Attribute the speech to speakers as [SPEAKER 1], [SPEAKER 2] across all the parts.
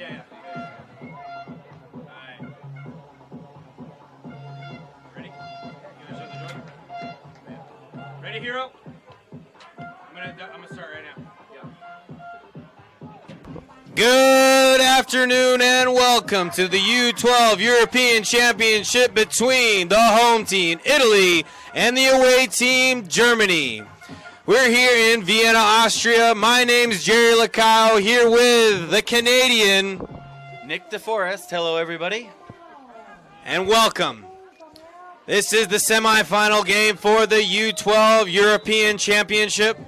[SPEAKER 1] Yeah. All right. Ready? You want to shut the door? Ready, hero? I'm gonna start right now. Good afternoon and welcome to the U-12 European Championship between the home team, Italy, and the away team, Germany. We're here in Vienna, Austria. My name's Jerry Lacow, here with the Canadian
[SPEAKER 2] Nick DeForest. Hello, everybody.
[SPEAKER 1] And welcome. This is the semifinal game for the U-12 European Championship.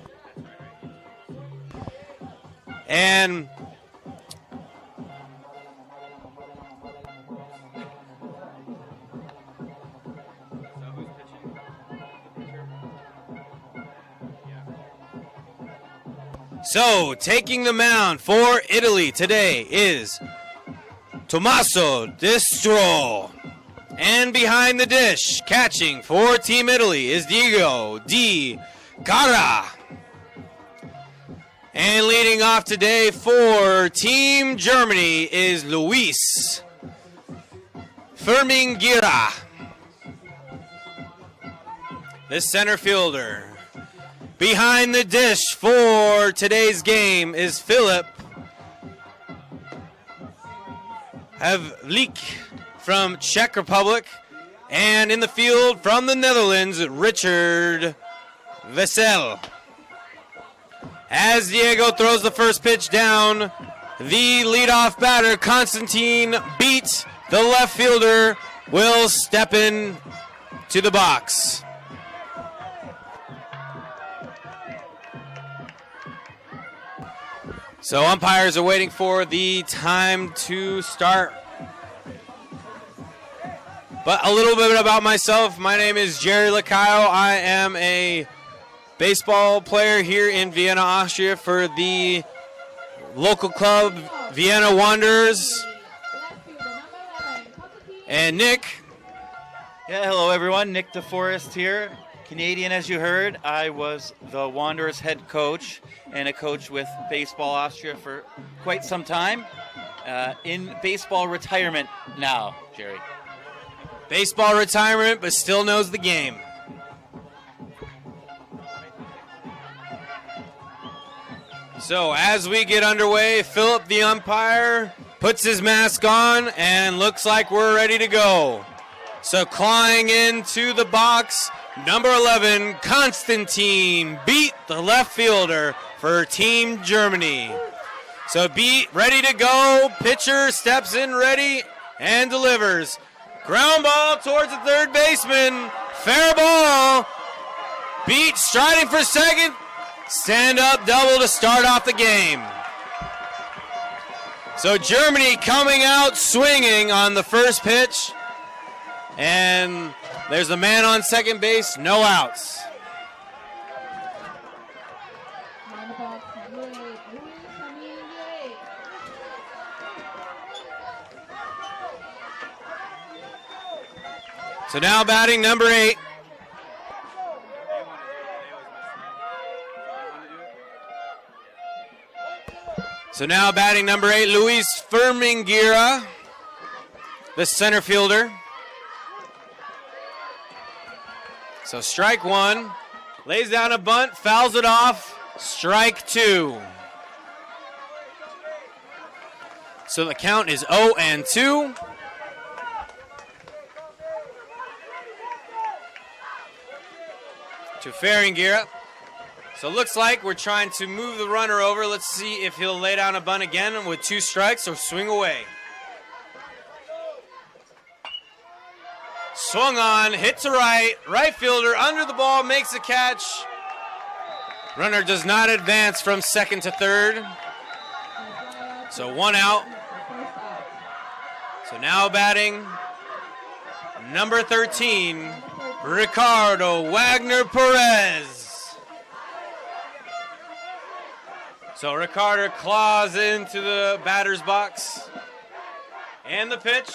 [SPEAKER 1] And so, taking the mound for Italy today is Tommaso Destro. And behind the dish, catching for Team Italy, is Diego Di Cara. And leading off today for Team Germany is Luis Fermingira, the center fielder. Behind the dish for today's game is Philip Havlik from Czech Republic. And in the field from the Netherlands, Richard Vessel. As Diego throws the first pitch down, the leadoff batter, Constantine Beat, the left fielder, will step in to the box. So umpires are waiting for the time to start. But a little bit about myself. My name is Jerry Lacayo. I am a baseball player here in Vienna, Austria for the local club, Vienna Wanderers. And Nick.
[SPEAKER 2] Yeah, hello, everyone. Nick DeForest here. Canadian, as you heard. I was the Wanderers head coach and a coach with Baseball Austria for quite some time. In baseball retirement now, Jerry.
[SPEAKER 1] Baseball retirement, but still knows the game. So as we get underway, Philip, the umpire, puts his mask on and looks like we're ready to go. So clawing into the box, number 11, Constantine Beat, the left fielder for Team Germany. So Beat ready to go. Pitcher steps in ready and delivers. Ground ball towards the third baseman. Fair ball. Beat striding for second. Stand up double to start off the game. So Germany coming out swinging on the first pitch. And there's a man on second base, no outs. So now batting number 8. So now batting number 8, Luis Fermingira, the center fielder. So strike 1, lays down a bunt, fouls it off, strike 2. So the count is 0-2. To Fermingira. So it looks like we're trying to move the runner over. Let's see if he'll lay down a bunt again with 2 strikes or swing away. Swung on, hit to right. Right fielder under the ball, makes a catch. Runner does not advance from second to third. So 1 out. So now batting number 13, Ricardo Wagner Perez. So Ricardo claws into the batter's box. And the pitch.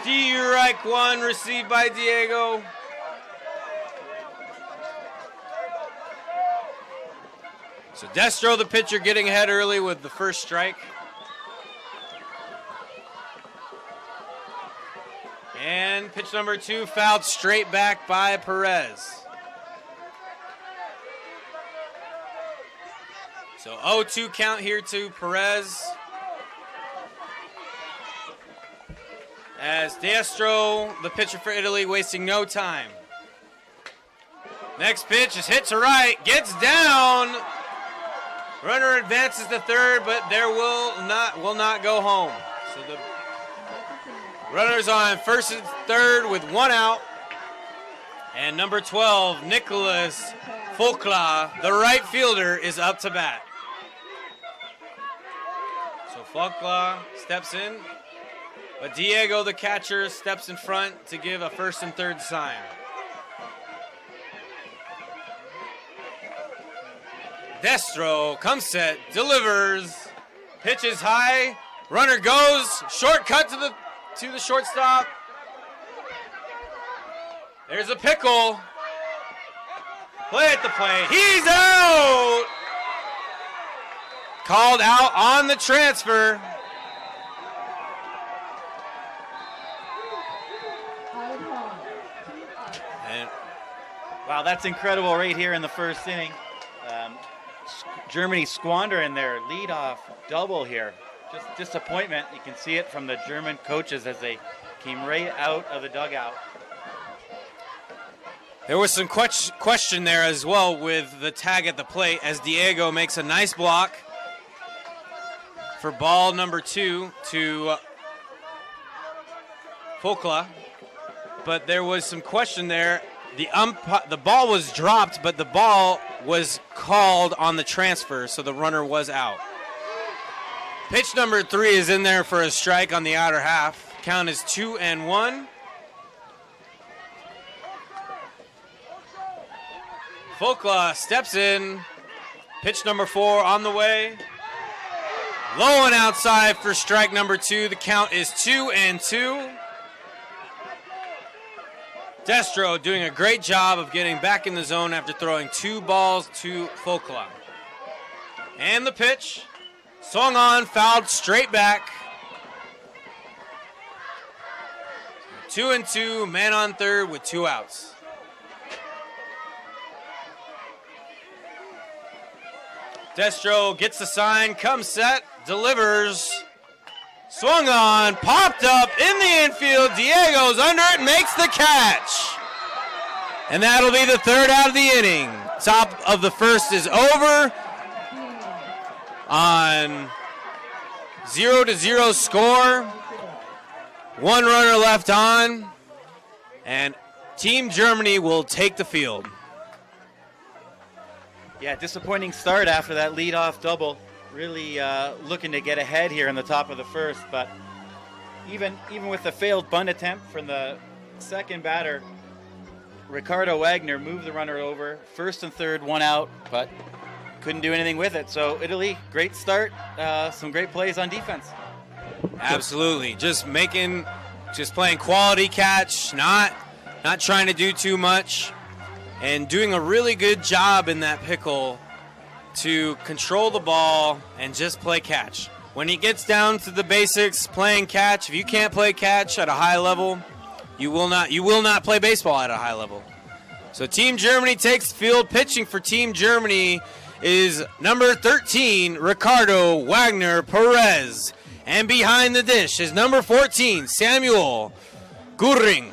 [SPEAKER 1] Strike 1 received by Diego. So Destro, the pitcher, getting ahead early with the first strike. And pitch number 2 fouled straight back by Perez. So 0-2 count here to Perez. As Destro, the pitcher for Italy, wasting no time. Next pitch is hit to right, gets down. Runner advances to third, but there will not go home. So the runners on first and third with 1 out. And number 12, Nicholas Folkla, the right fielder, is up to bat. So Folkla steps in, but Diego, the catcher, steps in front to give a first and third sign. Destro comes set, delivers, pitches high, runner goes, shortcut to the shortstop. There's a pickle. Play at the plate. He's out! Called out on the transfer. And
[SPEAKER 2] wow, that's incredible right here in the first inning. Germany squandering their leadoff double here. Just disappointment. You can see it from the German coaches as they came right out of the dugout.
[SPEAKER 1] There was some question there as well with the tag at the plate as Diego makes a nice block for ball number 2 to Folkla. But there was some question there. The ball was dropped, but the ball was called on the transfer, so the runner was out. Pitch number 3 is in there for a strike on the outer half. Count is 2-1. Folkla steps in. Pitch number 4 on the way. Low and outside for strike number 2. The count is 2-2. Destro doing a great job of getting back in the zone after throwing 2 balls to Folkla. And the pitch. Swung on, fouled straight back. 2-2, man on third with 2 outs. Destro gets the sign, comes set, delivers. Swung on, popped up in the infield. Diego's under it, makes the catch. And that'll be the 3rd out of the inning. Top of the first is over on 0-0 score. 1 runner left on, and Team Germany will take the field.
[SPEAKER 2] Yeah, disappointing start after that leadoff double. Really looking to get ahead here in the top of the first, but even with the failed bunt attempt from the second batter, Ricardo Wagner moved the runner over. First and third, 1 out, but couldn't do anything with it. So Italy, great start. Some great plays on defense.
[SPEAKER 1] Absolutely, just playing quality catch, not trying to do too much, and doing a really good job in that pickle to control the ball and just play catch. When he gets down to the basics, playing catch, if you can't play catch at a high level, you will not play baseball at a high level. So Team Germany takes the field. Pitching for Team Germany is number 13, Ricardo Wagner Perez. And behind the dish is number 14, Samuel Gurring.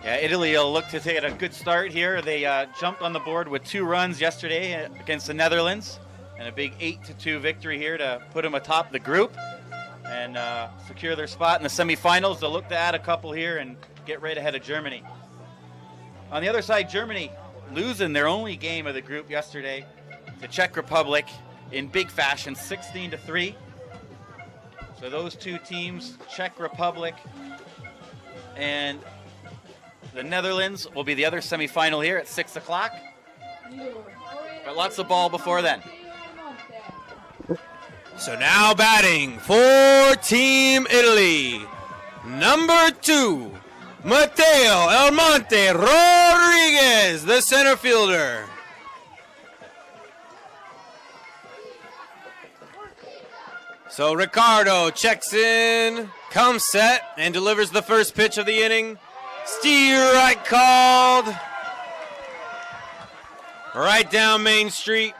[SPEAKER 2] Yeah, Italy will look to take a good start here. They jumped on the board with 2 runs yesterday against the Netherlands, and a big 8-2 victory here to put them atop the group and secure their spot in the semifinals. They'll look to add a couple here and get right ahead of Germany. On the other side, Germany losing their only game of the group yesterday to Czech Republic in big fashion, 16-3. So those 2 teams, Czech Republic and the Netherlands, will be the other semifinal here at 6 o'clock. But lots of ball before then.
[SPEAKER 1] So now batting for Team Italy, number 2, Mateo El Monte Rodriguez, the center fielder. So Ricardo checks in, comes set, and delivers the first pitch of the inning. Strike called. Right down Main Street.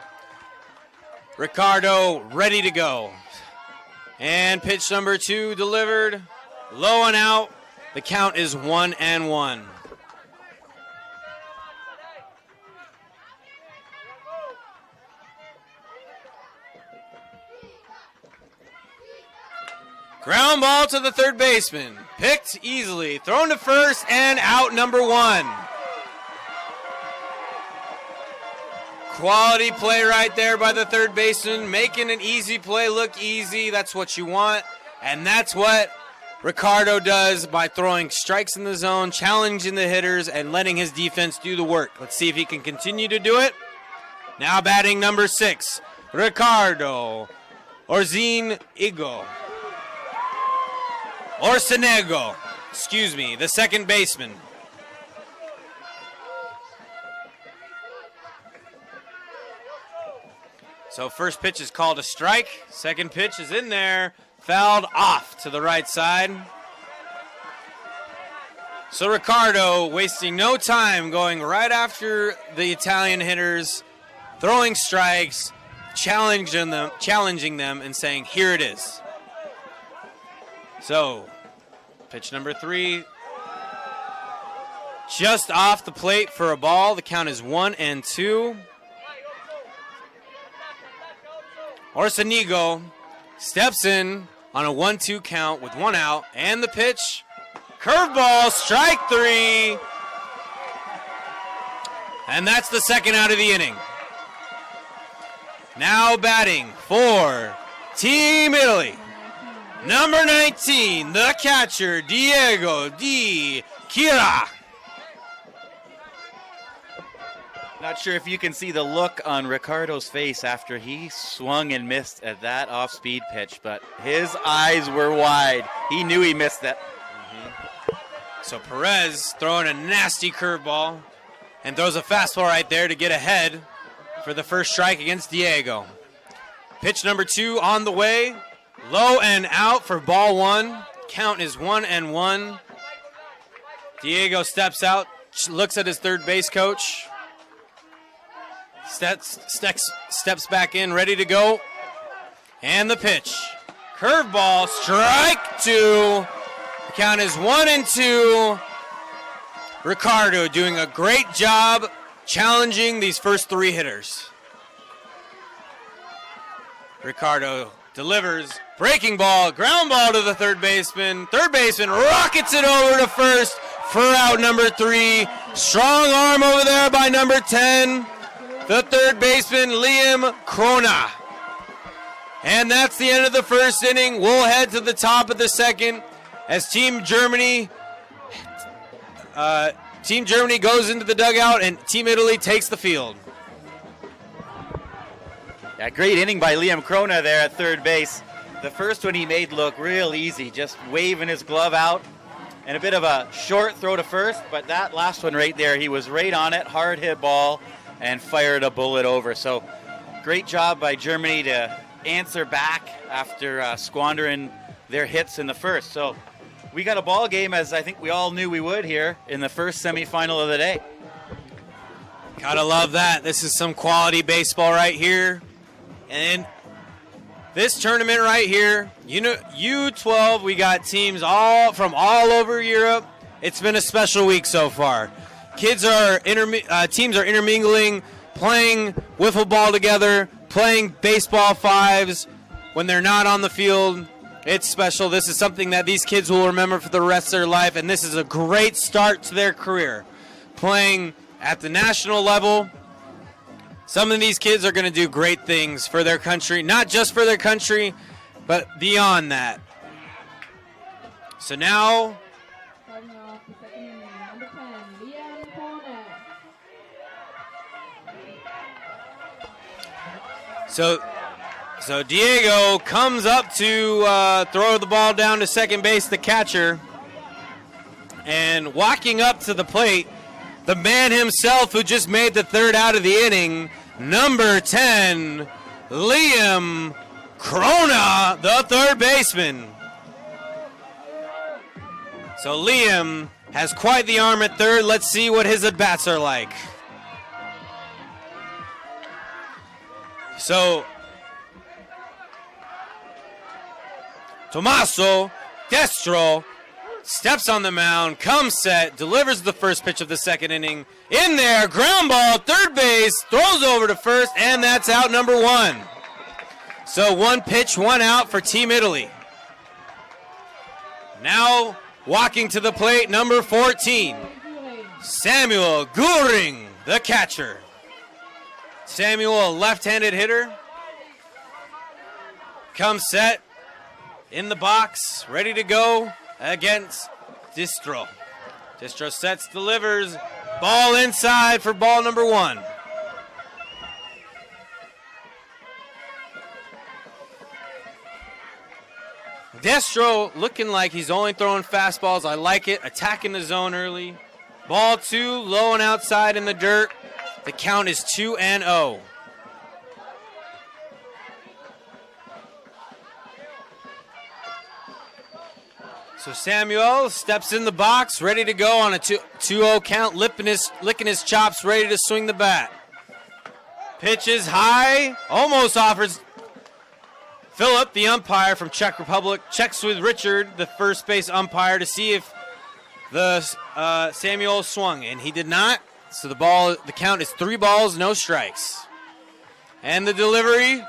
[SPEAKER 1] Ricardo ready to go. And pitch number 2 delivered. Low and out. The count is 1-1. Ground ball to the third baseman. Picked easily. Thrown to first and out number 1. Quality play right there by the third baseman. Making an easy play look easy. That's what you want. And that's what Ricardo does by throwing strikes in the zone, challenging the hitters, and letting his defense do the work. Let's see if he can continue to do it. Now batting number 6, Ricardo Orsinego, the second baseman. So first pitch is called a strike. Second pitch is in there. Fouled off to the right side. So Ricardo wasting no time going right after the Italian hitters, throwing strikes, challenging them and saying, here it is. So pitch number 3, just off the plate for a ball. The count is 1-2. Orsinego steps in on a 1-2 count with 1 out, and the pitch, curveball, strike 3. And that's the second out of the inning. Now batting for Team Italy, number 19, the catcher, Diego Di Chira.
[SPEAKER 2] Not sure if you can see the look on Ricardo's face after he swung and missed at that off-speed pitch, but his eyes were wide. He knew he missed that.
[SPEAKER 1] So Perez throwing a nasty curveball and throws a fastball right there to get ahead for the first strike against Diego. Pitch number 2 on the way. Low and out for ball 1. Count is 1-1. Diego steps out, looks at his third base coach. Steps back in, ready to go. And the pitch. Curveball, strike 2. The count is 1-2. Ricardo doing a great job challenging these first 3 hitters. Ricardo delivers. Breaking ball, ground ball to the third baseman. Third baseman rockets it over to first for out number 3. Strong arm over there by number 10. The third baseman, Liam Krona. And that's the end of the first inning. We'll head to the top of the second as Team Germany goes into the dugout and Team Italy takes the field.
[SPEAKER 2] Yeah, great inning by Liam Krona there at third base. The first one he made look real easy, just waving his glove out and a bit of a short throw to first, but that last one right there, he was right on it, hard hit ball, and fired a bullet over. So great job by Germany to answer back after squandering their hits in the first. So we got a ball game, as I think we all knew we would here in the first semifinal of the day.
[SPEAKER 1] Gotta love that. This is some quality baseball right here. And this tournament right here, U-12, we got teams from all over Europe. It's been a special week so far. Teams are intermingling, playing wiffle ball together, playing baseball fives when they're not on the field. It's special. This is something that these kids will remember for the rest of their life, and this is a great start to their career. Playing at the national level, some of these kids are going to do great things for their country, not just for their country, but beyond that. So now, So Diego comes up to throw the ball down to second base, the catcher. And walking up to the plate, the man himself who just made the third out of the inning, number 10, Liam Krona, the third baseman. So Liam has quite the arm at third. Let's see what his at-bats are like. So, Tommaso Destro steps on the mound, comes set, delivers the first pitch of the second inning. In there, ground ball, third base, throws over to first, and that's out number 1. So 1 pitch, 1 out for Team Italy. Now walking to the plate, number 14, Samuel Guring, the catcher. Samuel, a left-handed hitter, comes set in the box, ready to go against Distro. Distro sets, delivers, ball inside for ball number 1. Destro looking like he's only throwing fastballs. I like it. Attacking the zone early. Ball 2, low and outside in the dirt. The count is 2-0. So Samuel steps in the box, ready to go on a 2-0 count, licking his chops, ready to swing the bat. Pitches high, almost offers. Philip, the umpire from Czech Republic, checks with Richard, the first base umpire, to see if the Samuel swung, and he did not. So the count is 3 balls, no strikes. And the delivery,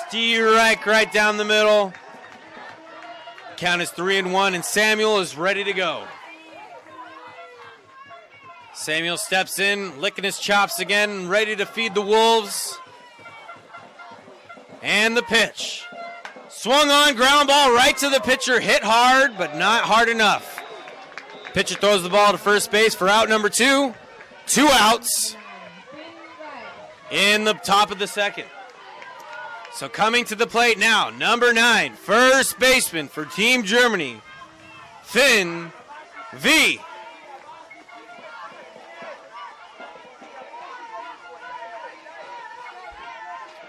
[SPEAKER 1] strike right down the middle. Count is 3-1, and Samuel is ready to go. Samuel steps in, licking his chops again, ready to feed the Wolves. And the pitch. Swung on, ground ball right to the pitcher, hit hard, but not hard enough. Pitcher throws the ball to first base for out number 2. 2 outs in the top of the second. So coming to the plate now, number 9, first baseman for Team Germany, Finn V.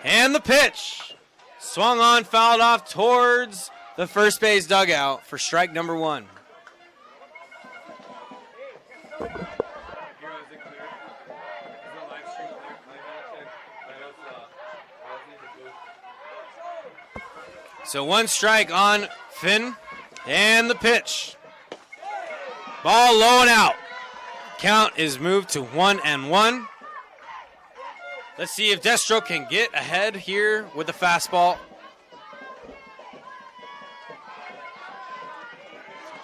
[SPEAKER 1] And the pitch. Swung on, fouled off towards the first base dugout for strike number 1. So 1 strike on Finn, and the pitch. Ball low and out. Count is moved to 1-1. Let's see if Destro can get ahead here with the fastball.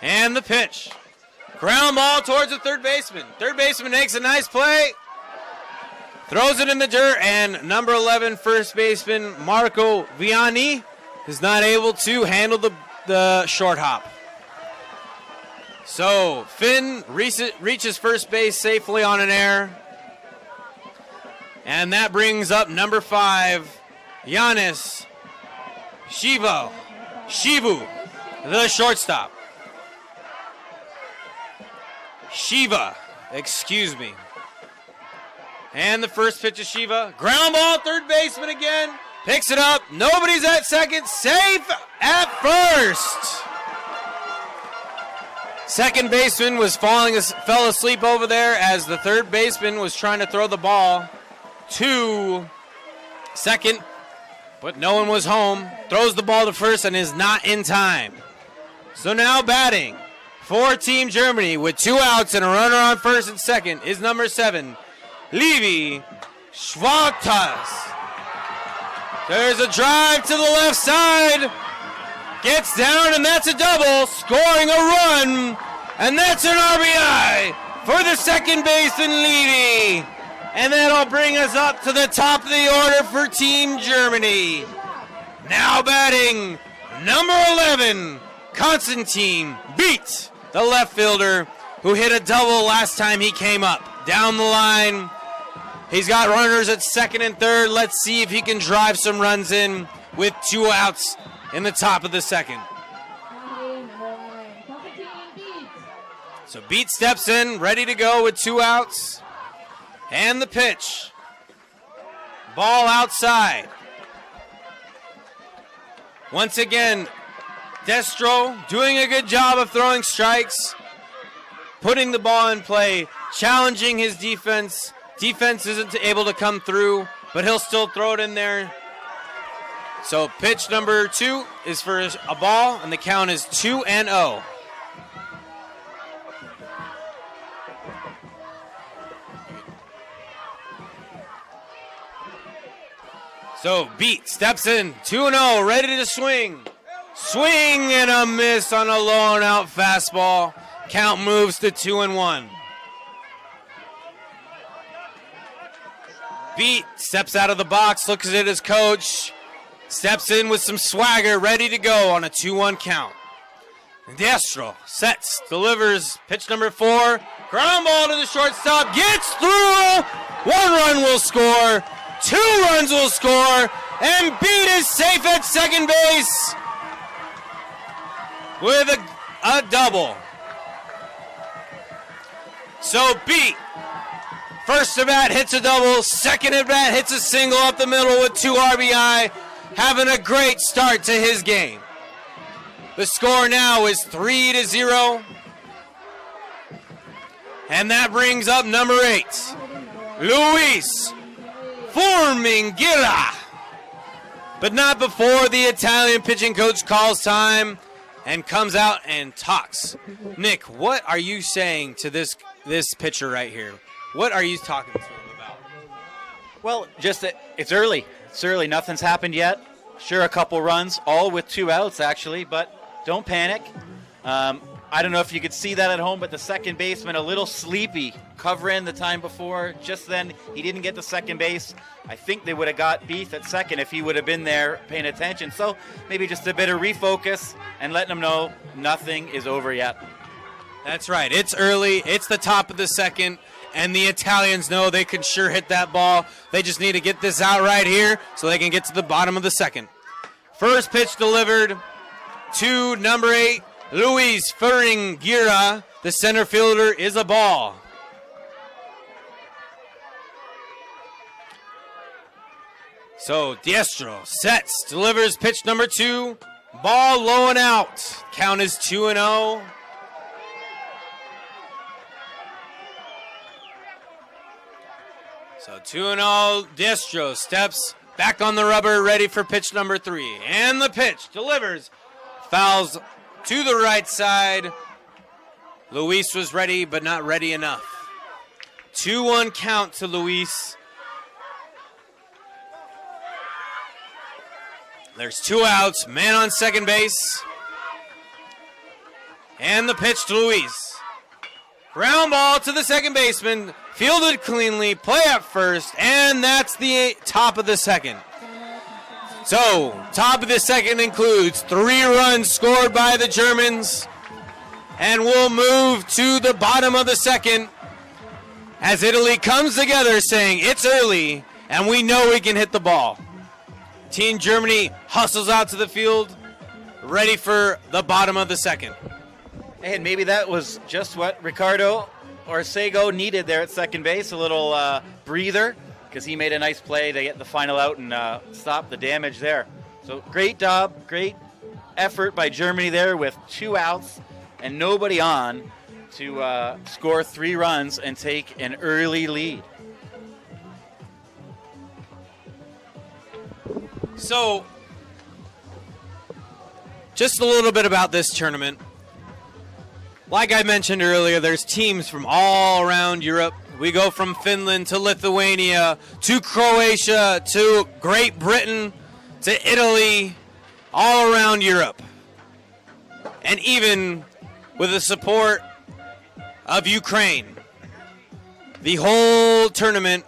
[SPEAKER 1] And the pitch. Ground ball towards the third baseman. Third baseman makes a nice play. Throws it in the dirt, and number 11, first baseman Marco Vianni, is not able to handle the short hop. So Finn reaches first base safely on an error. And that brings up number 5, Giannis Shivu, the shortstop. Shiva, excuse me. And the first pitch of Shiva. Ground ball, third baseman again. Picks it up. Nobody's at second. Safe at first. Second baseman fell asleep over there as the third baseman was trying to throw the ball to second, but no one was home. Throws the ball to first and is not in time. So now batting for Team Germany with 2 outs and a runner on first and second is number 7, Levi Schwartz. There's a drive to the left side. Gets down, and that's a double, scoring a run. And that's an RBI for the second baseman, Levi. And that'll bring us up to the top of the order for Team Germany. Now batting, number 11, Konstantin Beat, the left fielder, who hit a double last time he came up. Down the line, he's got runners at second and third. Let's see if he can drive some runs in with 2 outs in the top of the second. So Beat steps in, ready to go with 2 outs. And the pitch. Ball outside. Once again, Destro doing a good job of throwing strikes, putting the ball in play, challenging his defense. Defense isn't able to come through, but he'll still throw it in there. So pitch number 2 is for a ball, and the count is 2-0. So Beat steps in, 2-0, ready to swing. Swing and a miss on a low and out fastball. Count moves to 2-1. Beat steps out of the box, looks at his coach, steps in with some swagger, ready to go on a 2-1 count. Destro sets, delivers pitch number 4. Ground ball to the shortstop, gets through. 1 run will score. 2 runs will score, and Beat is safe at second base with a double. So Beat, first at bat hits a double, second at bat hits a single up the middle with 2 RBI, having a great start to his game. The score now is 3-0, and that brings up number 8, Luis Fermingira. But not before the Italian pitching coach calls time and comes out and talks. Nick, what are you saying to this pitcher right here? What are you talking to him about?
[SPEAKER 2] Well, just that it's early. It's early. Nothing's happened yet. Sure, a couple runs, all with 2 outs actually, but don't panic. I don't know if you could see that at home, but the second baseman a little sleepy, covering the time before. Just then, he didn't get to second base. I think they would have got Beef at second if he would have been there paying attention. So maybe just a bit of refocus and letting them know nothing is over yet.
[SPEAKER 1] That's right. It's early. It's the top of the second, and the Italians know they can sure hit that ball. They just need to get this out right here so they can get to the bottom of the second. First pitch delivered to number 8, Luis Fermingira. The center fielder is a ball. So Destro sets, delivers pitch number 2, ball low and out. Count is 2-0. So 2-0, Destro steps back on the rubber, ready for pitch number 3. And the pitch delivers, fouls to the right side. Luis was ready, but not ready enough. 2-1 count to Luis. There's 2 outs, man on second base. And the pitch to Luis. Ground ball to the second baseman, fielded cleanly, play at first, and that's the top of the second. So, top of the second includes 3 runs scored by the Germans, and we'll move to the bottom of the second as Italy comes together saying it's early and we know we can hit the ball. Team Germany hustles out to the field, ready for the bottom of the second.
[SPEAKER 2] And maybe that was just what Ricardo Orsego needed there at second base, a little breather, because he made a nice play to get the final out and stop the damage there. So great job, great effort by Germany there with 2 outs and nobody on to score 3 runs and take an early lead.
[SPEAKER 1] So, just a little bit about this tournament. Like I mentioned earlier, there's teams from all around Europe. We go from Finland to Lithuania to Croatia to Great Britain to Italy, all around Europe. And even with the support of Ukraine. The whole tournament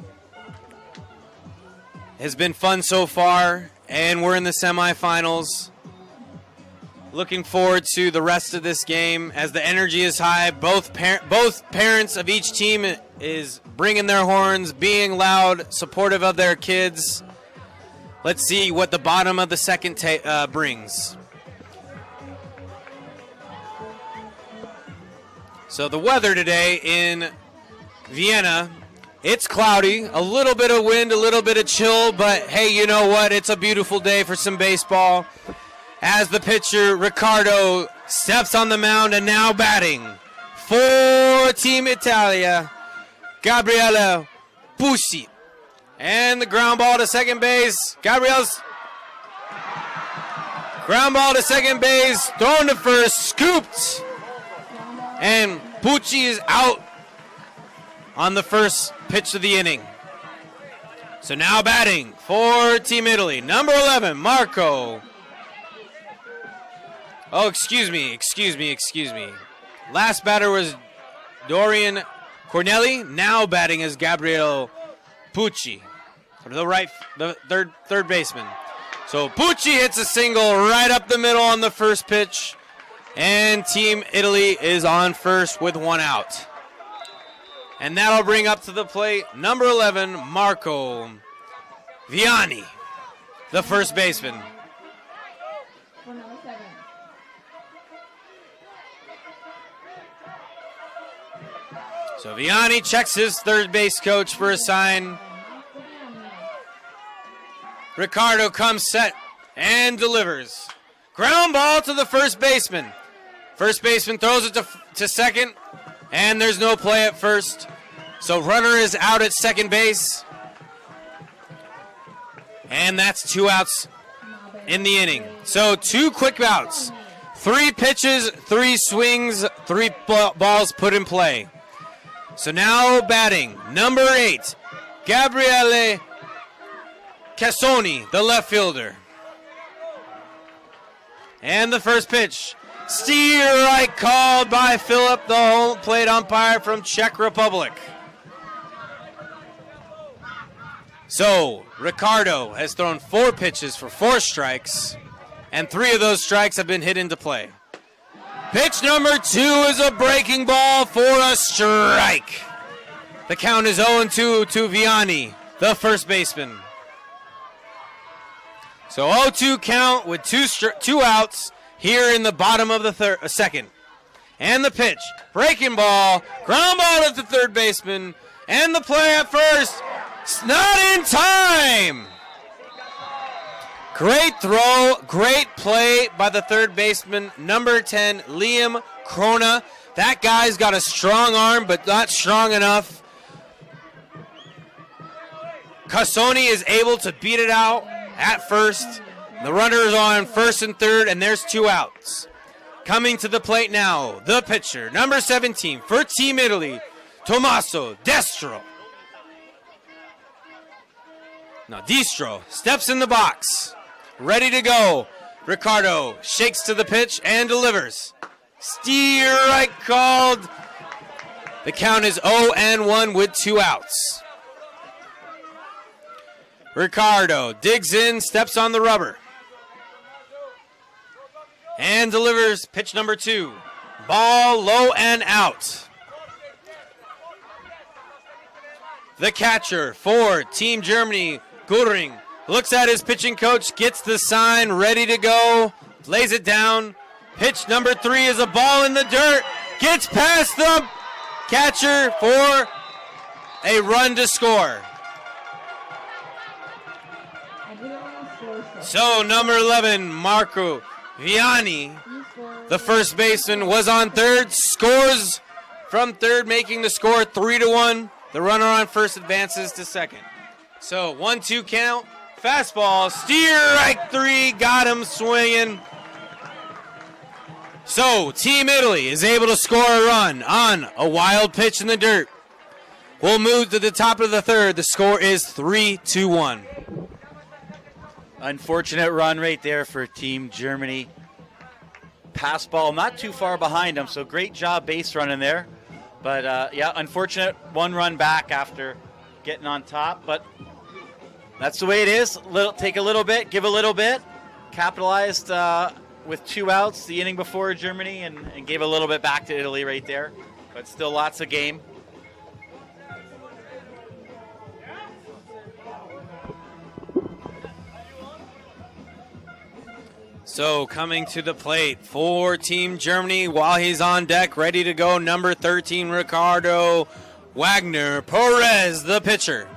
[SPEAKER 1] has been fun so far, and we're in the semifinals. Looking forward to the rest of this game as the energy is high. Both parents of each team is bringing their horns, being loud, supportive of their kids. Let's see what the bottom of the second brings. So the weather today in Vienna, it's cloudy, a little bit of wind, a little bit of chill, but hey, you know what? It's a beautiful day for some baseball. As the pitcher, Ricardo, steps on the mound and now batting for Team Italia, Gabriele Pucci. And the ground ball to second base. Gabriel's ground ball to second base, thrown to first, scooped. And Pucci is out on the first pitch of the inning. So now batting for Team Italy, number 11, Marco. Oh, excuse me. Last batter was Dorian Cornelli. Now batting is Gabriele Pucci, the third baseman. So Pucci hits a single right up the middle on the first pitch. And Team Italy is on first with one out. And that'll bring up to the plate number 11, Marco Vianni, the first baseman. So Vianni checks his third base coach for a sign. Ricardo comes set and delivers. Ground ball to the first baseman. First baseman throws it to second, and there's no play at first. So runner is out at second base. And that's 2 outs in the inning. So 2 quick outs. 3 pitches, 3 swings, 3 balls put in play. So now batting, number 8, Gabriele Cassoni, the left fielder. And the first pitch, steer right called by Philip, the home plate umpire from Czech Republic. So Ricardo has thrown 4 pitches for 4 strikes, and 3 of those strikes have been hit into play. Pitch number 2 is a breaking ball for a strike. The count is 0-2 to Vianni, the first baseman. So 0-2 count with 2 outs here in the bottom of the second. And the pitch, breaking ball, ground ball at the third baseman, and the play at first. It's not in time. Great throw, great play by the third baseman, number 10, Liam Krona. That guy's got a strong arm, but not strong enough. Cassoni is able to beat it out at first. The runner is on first and third, and there's 2 outs. Coming to the plate now, the pitcher, number 17, for Team Italy, Tommaso Destro. Now Destro steps in the box, ready to go. Ricardo shakes to the pitch and delivers. Steer right called. The count is 0-1 with 2 outs. Ricardo digs in, steps on the rubber, and delivers pitch number 2. Ball low and out. The catcher for Team Germany, Guring, looks at his pitching coach, gets the sign, ready to go, lays it down. Pitch number 3 is a ball in the dirt, gets past the catcher for a run to score. So number 11, Marco Vianni, the first baseman, was on third, scores from third, making the score 3-1. The runner on first advances to second. So 1-2 count, fastball, steer right 3, got him swinging. So Team Italy is able to score a run on a wild pitch in the dirt. We'll move to the top of the third. The score is 3-1.
[SPEAKER 2] Unfortunate run right there for Team Germany. Pass ball not too far behind them, so great job base running there. But yeah, unfortunate 1 run back after getting on top. But that's the way it is. Take a little bit, give a little bit. Capitalized with 2 outs the inning before Germany and gave a little bit back to Italy right there. But still lots of game.
[SPEAKER 1] So coming to the plate for Team Germany while he's on deck, ready to go, number 13, Ricardo Wagner. Perez, the pitcher.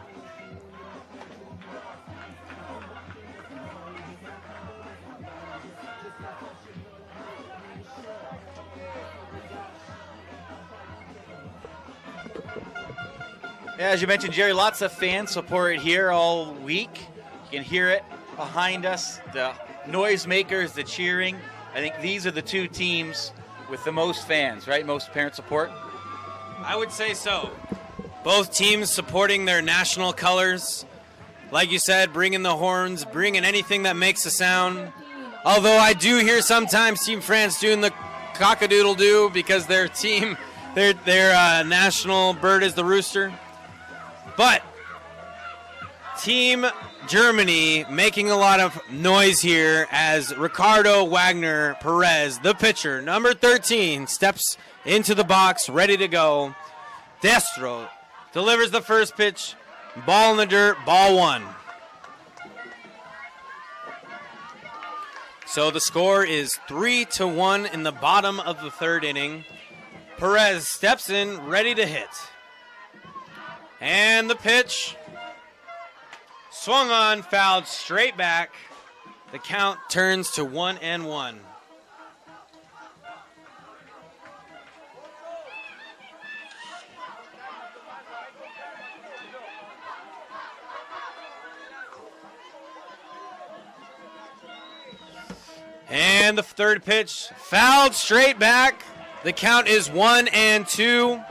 [SPEAKER 2] Yeah, as you mentioned, Jerry, lots of fan support here all week. You can hear it behind us, the noisemakers, the cheering. I think these are the two teams with the most fans, right? Most parent support.
[SPEAKER 1] I would say so. Both teams supporting their national colors. Like you said, bringing the horns, bringing anything that makes a sound. Although I do hear sometimes Team France doing the cock-a-doodle-doo because their team, their national bird is the rooster. But Team Germany making a lot of noise here as Ricardo Wagner Perez, the pitcher, number 13, steps into the box, ready to go. Destro delivers the first pitch, ball in the dirt, ball one. So the score is 3-1 in the bottom of the third inning. Perez steps in, ready to hit. And the pitch, swung on, fouled straight back. The count turns to 1-1. And the third pitch, fouled straight back. The count is 1-2.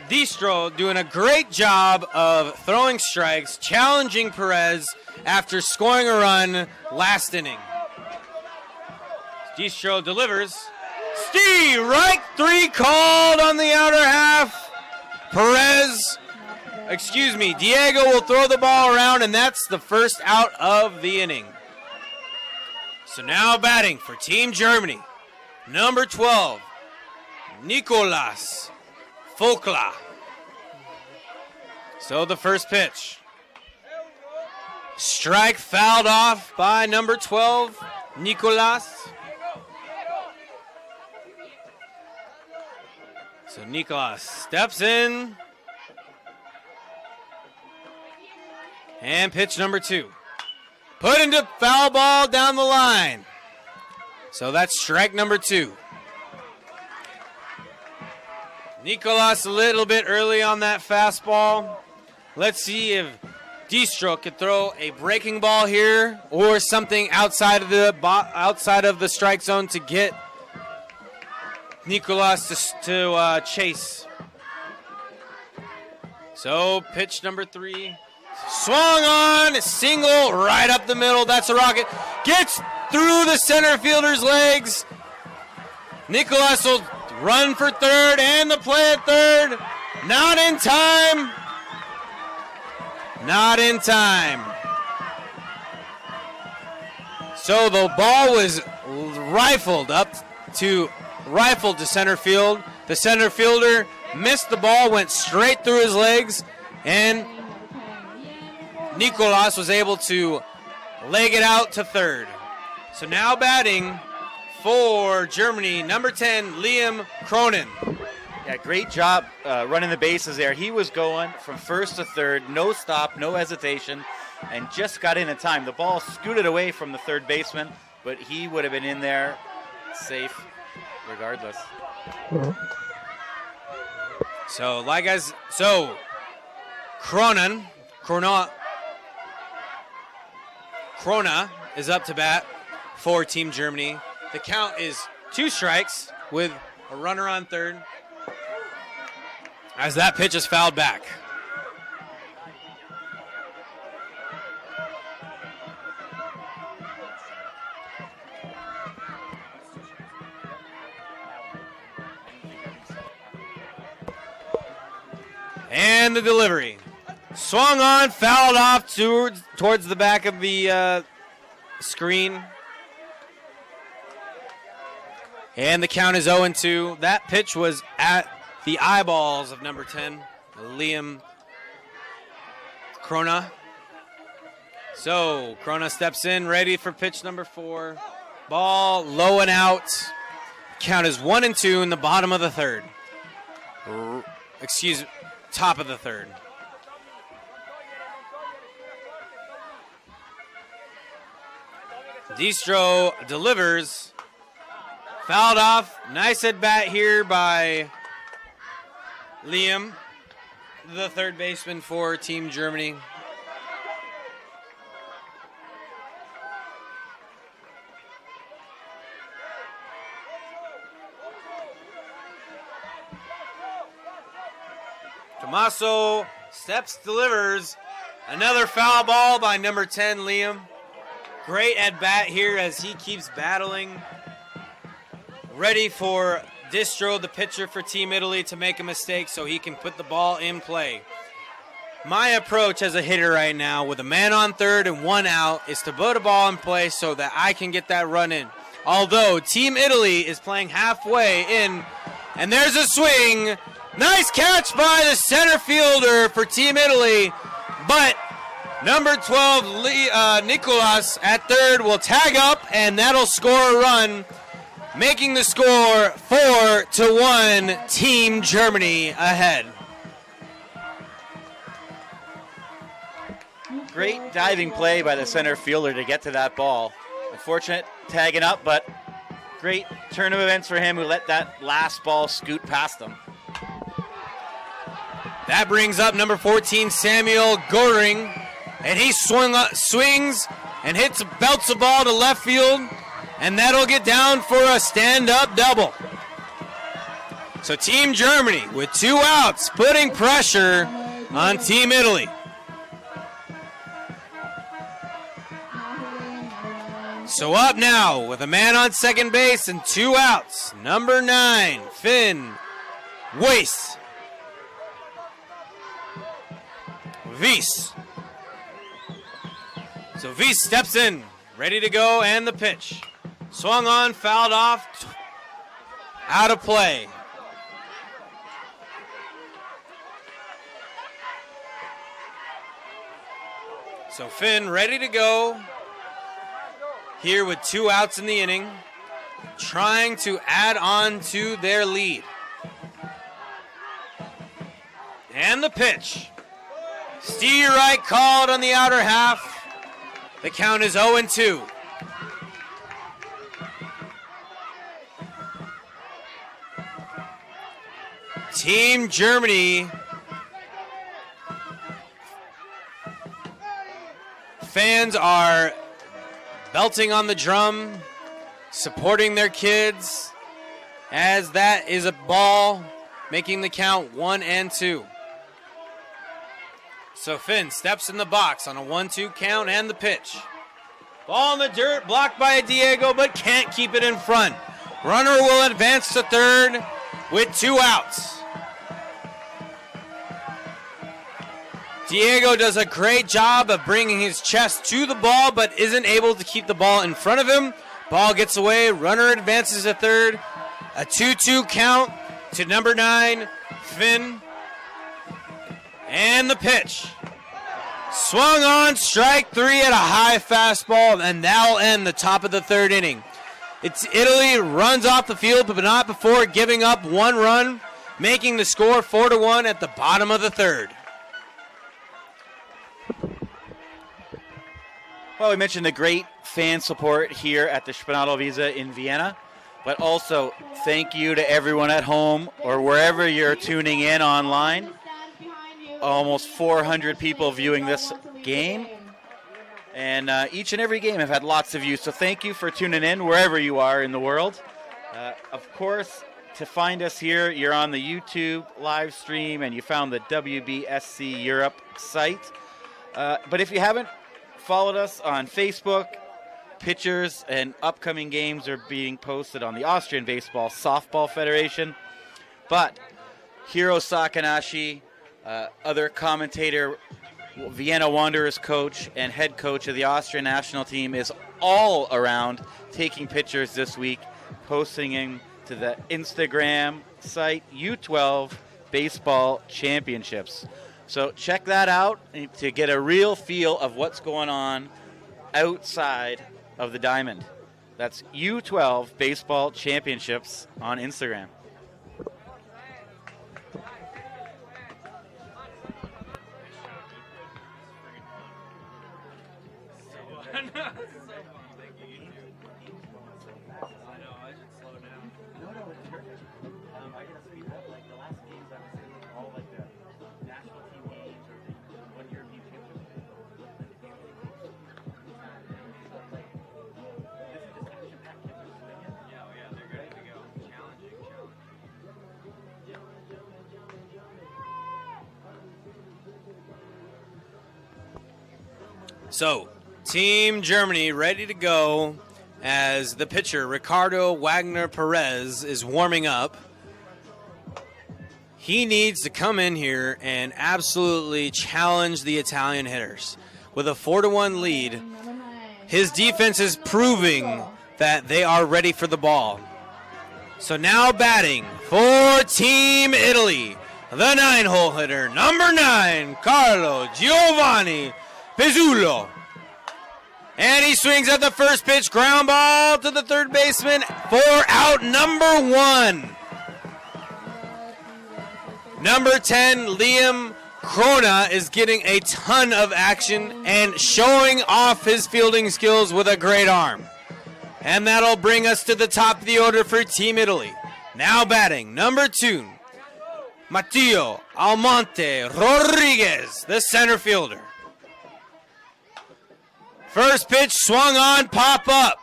[SPEAKER 1] Destro doing a great job of throwing strikes, challenging Perez after scoring a run last inning. Destro delivers. Strike 3 called on the outer half. Diego will throw the ball around, and that's the first out of the inning. So now batting for Team Germany, number 12, Nicholas Folkla. So the first pitch. Strike fouled off by number 12, Nicholas. So Nicholas steps in. And pitch number 2. Put into foul ball down the line. So that's strike number 2. Nicholas a little bit early on that fastball. Let's see if Destro could throw a breaking ball here or something outside of the strike zone to get Nicholas to chase. So pitch number 3. Swung on, single right up the middle. That's a rocket. Gets through the center fielder's legs. Nicholas will run for third and the play at third. Not in time. Not in time. So the ball was rifled to center field. The center fielder missed the ball, went straight through his legs, and Nicholas was able to leg it out to third. So now batting for Germany, number 10, Liam Cronin.
[SPEAKER 2] Yeah, great job running the bases there. He was going from first to third, no stop, no hesitation, and just got in time. The ball scooted away from the third baseman, but he would have been in there safe regardless.
[SPEAKER 1] So Krona is up to bat for Team Germany. The count is 2 strikes with a runner on third as that pitch is fouled back. And the delivery. Swung on, fouled off towards the back of the screen. And the count is 0-2. That pitch was at the eyeballs of number 10, Liam Krona. So Krona steps in, ready for pitch number 4. Ball low and out. Count is 1-2 in the bottom of the third. Top of the third. Distro delivers. Fouled off. Nice at bat here by Liam, the third baseman for Team Germany. Tommaso steps, delivers. Another foul ball by number 10, Liam. Great at bat here as he keeps battling. Ready for Distro, the pitcher for Team Italy, to make a mistake so he can put the ball in play. My approach as a hitter right now with a man on third and 1 out is to put a ball in play so that I can get that run in. Although Team Italy is playing halfway in, and there's a swing. Nice catch by the center fielder for Team Italy, but number 12, Nicholas at third will tag up, and that'll score a run, making the score 4-1, Team Germany ahead.
[SPEAKER 2] Great diving play by the center fielder to get to that ball. Unfortunate tagging up, but great turn of events for him who let that last ball scoot past him.
[SPEAKER 1] That brings up number 14, Samuel Goring, and he swings and belts the ball to left field, and that'll get down for a stand-up double. So Team Germany with 2 outs, putting pressure on Team Italy. So up now with a man on second base and 2 outs, number 9, Finn Weiss. Weiss. So Weiss steps in, ready to go, and the pitch. Swung on, fouled off, out of play. So Finn ready to go here with 2 outs in the inning, trying to add on to their lead. And the pitch. Steer right called on the outer half. The count is 0-2. Team Germany fans are belting on the drum, supporting their kids, as that is a ball, making the count 1-2. So Finn steps in the box on a 1-2 count and the pitch. Ball in the dirt, blocked by Diego, but can't keep it in front. Runner will advance to third with 2 outs. Diego does a great job of bringing his chest to the ball, but isn't able to keep the ball in front of him. Ball gets away, runner advances to third. A 2-2 count to number 9, Finn. And the pitch. Swung on, strike 3 at a high fastball, and that'll end the top of the third inning. It's Italy runs off the field, but not before giving up 1 run, making the score 4-1 at the bottom of the third.
[SPEAKER 2] Well, we mentioned the great fan support here at the Spinato Visa in Vienna, but also thank you to everyone at home or wherever you're tuning in online. Almost 400 people viewing this game, and each and every game have had lots of views, so thank you for tuning in wherever you are in the world. Of course, to find us here, you're on the YouTube live stream, and you found the WBSC Europe site. But if you haven't followed us on Facebook, pictures and upcoming games are being posted on the Austrian Baseball Softball Federation. But Hiro Sakanashi, other commentator, Vienna Wanderers coach and head coach of the Austrian national team, is all around taking pictures this week, posting them to the Instagram site U-12 Baseball Championships. So check that out to get a real feel of what's going on outside of the diamond. That's U-12 Baseball Championships on Instagram.
[SPEAKER 1] So, Team Germany ready to go as the pitcher, Ricardo Wagner Perez, is warming up. He needs to come in here and absolutely challenge the Italian hitters. With a 4-1 lead, his defense is proving that they are ready for the ball. So now batting for Team Italy, the 9-hole hitter, number 9, Carlo Giovanni Pizzulo. And he swings at the first pitch, ground ball to the third baseman for out number 1. Number 10, Liam Krona, is getting a ton of action and showing off his fielding skills with a great arm. And that'll bring us to the top of the order for Team Italy. Now batting, number 2, Matteo Almonte Rodriguez, the center fielder. First pitch swung on, pop up.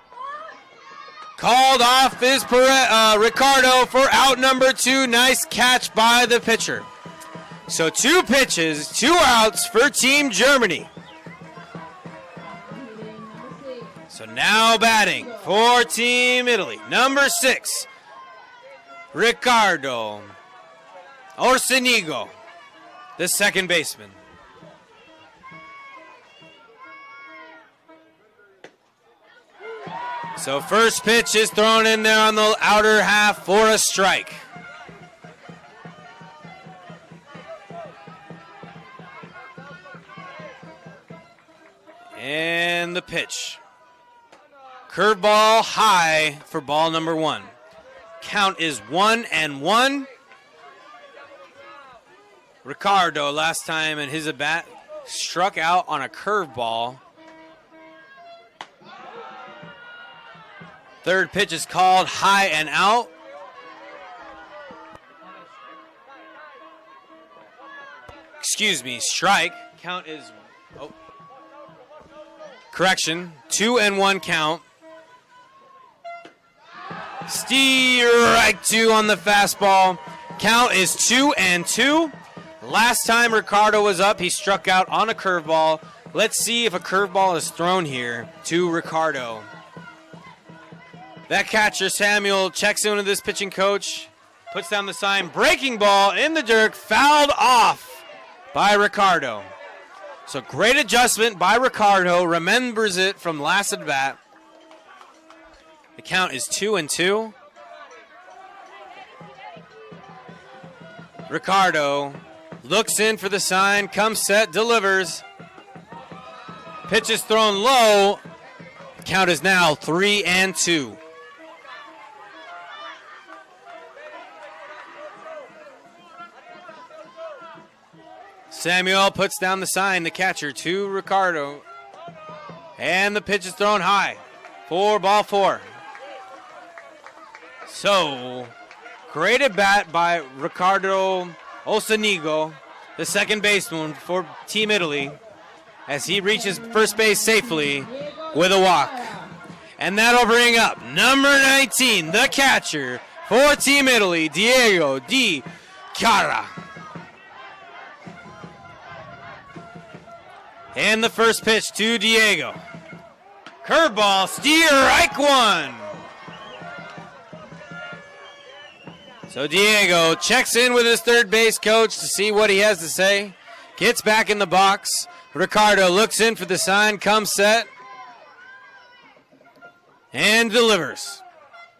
[SPEAKER 1] Called off is Ricardo for out number 2. Nice catch by the pitcher. So 2 pitches, 2 outs for Team Germany. So now batting for Team Italy, number 6, Ricardo Orsenigo, the second baseman. So first pitch is thrown in there on the outer half for a strike. And the pitch. Curveball high for ball number 1. Count is 1-1. Ricardo, last time in his at-bat, struck out on a curveball. Third pitch is called high and out. Excuse me, strike. Count is, correction, 2-1 count. Strike 2 on the fastball. Count is 2-2. Last time Ricardo was up, he struck out on a curveball. Let's see if a curveball is thrown here to Ricardo. That catcher, Samuel, checks in with this pitching coach, puts down the sign, breaking ball in the dirt, fouled off by Ricardo. So great adjustment by Ricardo, remembers it from last at bat. The count is 2-2. Ricardo looks in for the sign, comes set, delivers. Pitch is thrown low. The count is now 3-2. Samuel puts down the sign, the catcher, to Ricardo. And the pitch is thrown high for ball 4. So, great at bat by Ricardo Orsenigo, the second baseman for Team Italy, as he reaches first base safely with a walk. And that'll bring up number 19, the catcher for Team Italy, Diego Di Cara. And the first pitch to Diego. Curveball, strike 1. So Diego checks in with his third base coach to see what he has to say. Gets back in the box. Ricardo looks in for the sign, comes set, and delivers.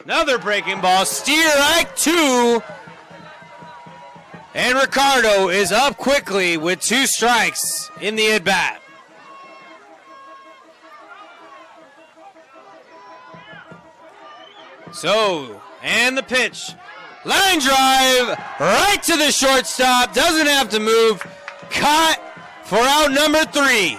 [SPEAKER 1] Another breaking ball, strike 2. And Ricardo is up quickly with 2 strikes in the at-bat. So, and the pitch. Line drive right to the shortstop. Doesn't have to move. Caught for out number 3.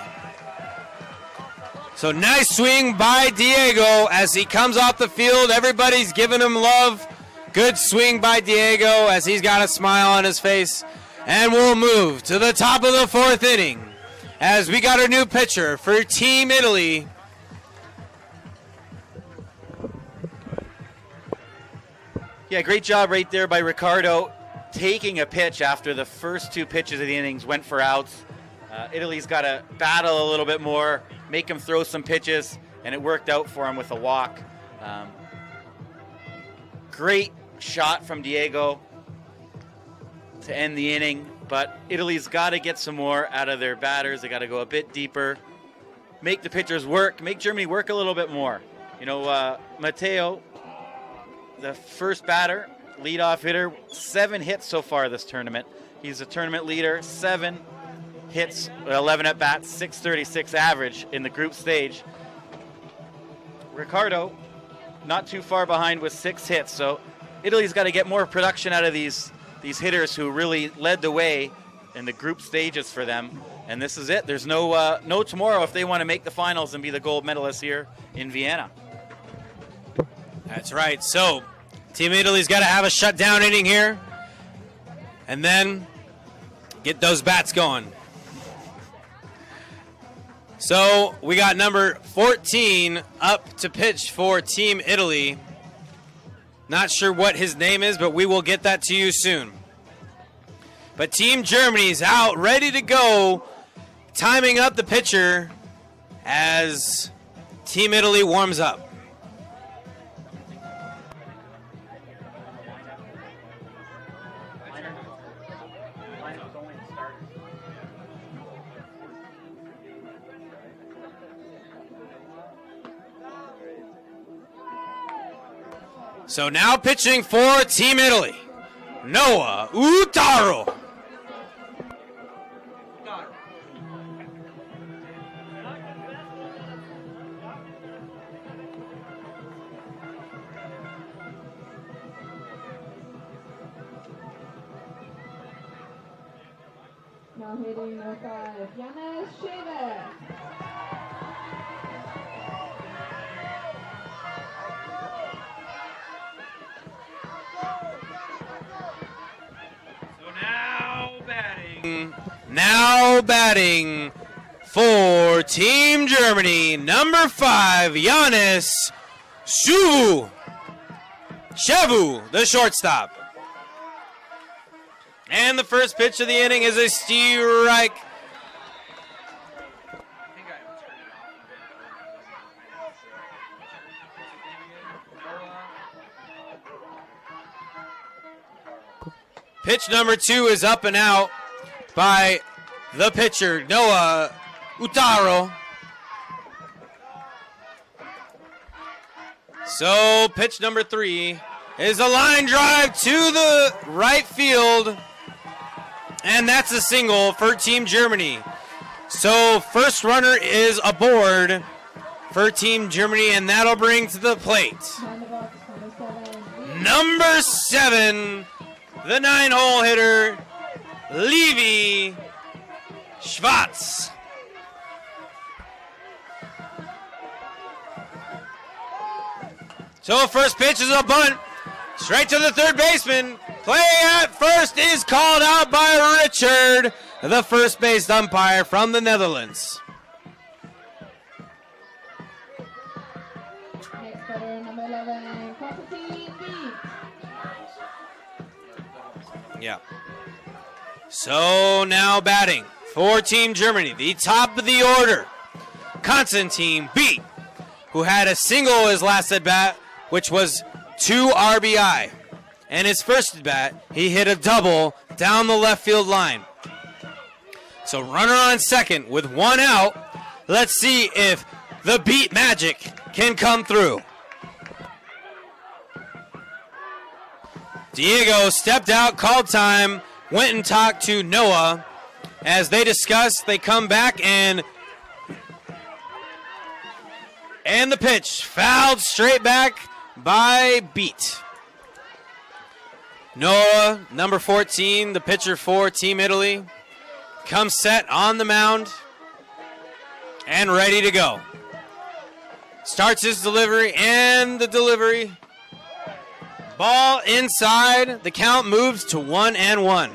[SPEAKER 1] So nice swing by Diego as he comes off the field. Everybody's giving him love. Good swing by Diego as he's got a smile on his face. And we'll move to the top of the 4th inning as we got a new pitcher for Team Italy.
[SPEAKER 2] Yeah, great job right there by Ricardo, taking a pitch after the first 2 pitches of the innings went for outs. Italy's got to battle a little bit more, make him throw some pitches, and it worked out for him with a walk. Great shot from Diego to end the inning, but Italy's got to get some more out of their batters. They got to go a bit deeper, make the pitchers work, make Germany work a little bit more. You know, Matteo, the first batter, leadoff hitter, 7 hits so far this tournament. He's a tournament leader, 7 hits, 11 at bats, 636 average in the group stage. Ricardo, not too far behind with 6 hits. So Italy's got to get more production out of these hitters who really led the way in the group stages for them. And this is it. There's no tomorrow if they want to make the finals and be the gold medalists here in Vienna.
[SPEAKER 1] That's right. So Team Italy's got to have a shutdown inning here and then get those bats going. So we got number 14 up to pitch for Team Italy. Not sure what his name is, but we will get that to you soon. But Team Germany's out, ready to go, timing up the pitcher as Team Italy warms up. So now pitching for Team Italy, Noah Utaro.
[SPEAKER 3] Now hitting number 5, Vianni.
[SPEAKER 1] Now batting for Team Germany, number 5, Giannis Shevu, the shortstop. And the first pitch of the inning is a strike. Pitch number 2 is up and out by the pitcher, Noah Utaro. So pitch number 3 is a line drive to the right field. And that's a single for Team Germany. So first runner is aboard for Team Germany, and that'll bring to the plate number 7, the 9-hole hitter, Levi Schwartz. So first pitch is a bunt, straight to the third baseman. Play at first is called out by Richard, the first base umpire from the Netherlands.
[SPEAKER 3] Next batter, number 11, Constantine B.
[SPEAKER 1] Yeah. So now batting for Team Germany, the top of the order, Constantine B, who had a single his last at bat, which was 2 RBI. And his first at bat, he hit a double down the left field line. So runner on second with 1 out. Let's see if the beat magic can come through. Diego stepped out, called time, went and talked to Noah. As they discuss, they come back and the pitch fouled straight back by Beat. Noah, number 14, the pitcher for Team Italy, comes set on the mound and ready to go. Starts his delivery, and the delivery. Ball inside. The count moves to 1-1.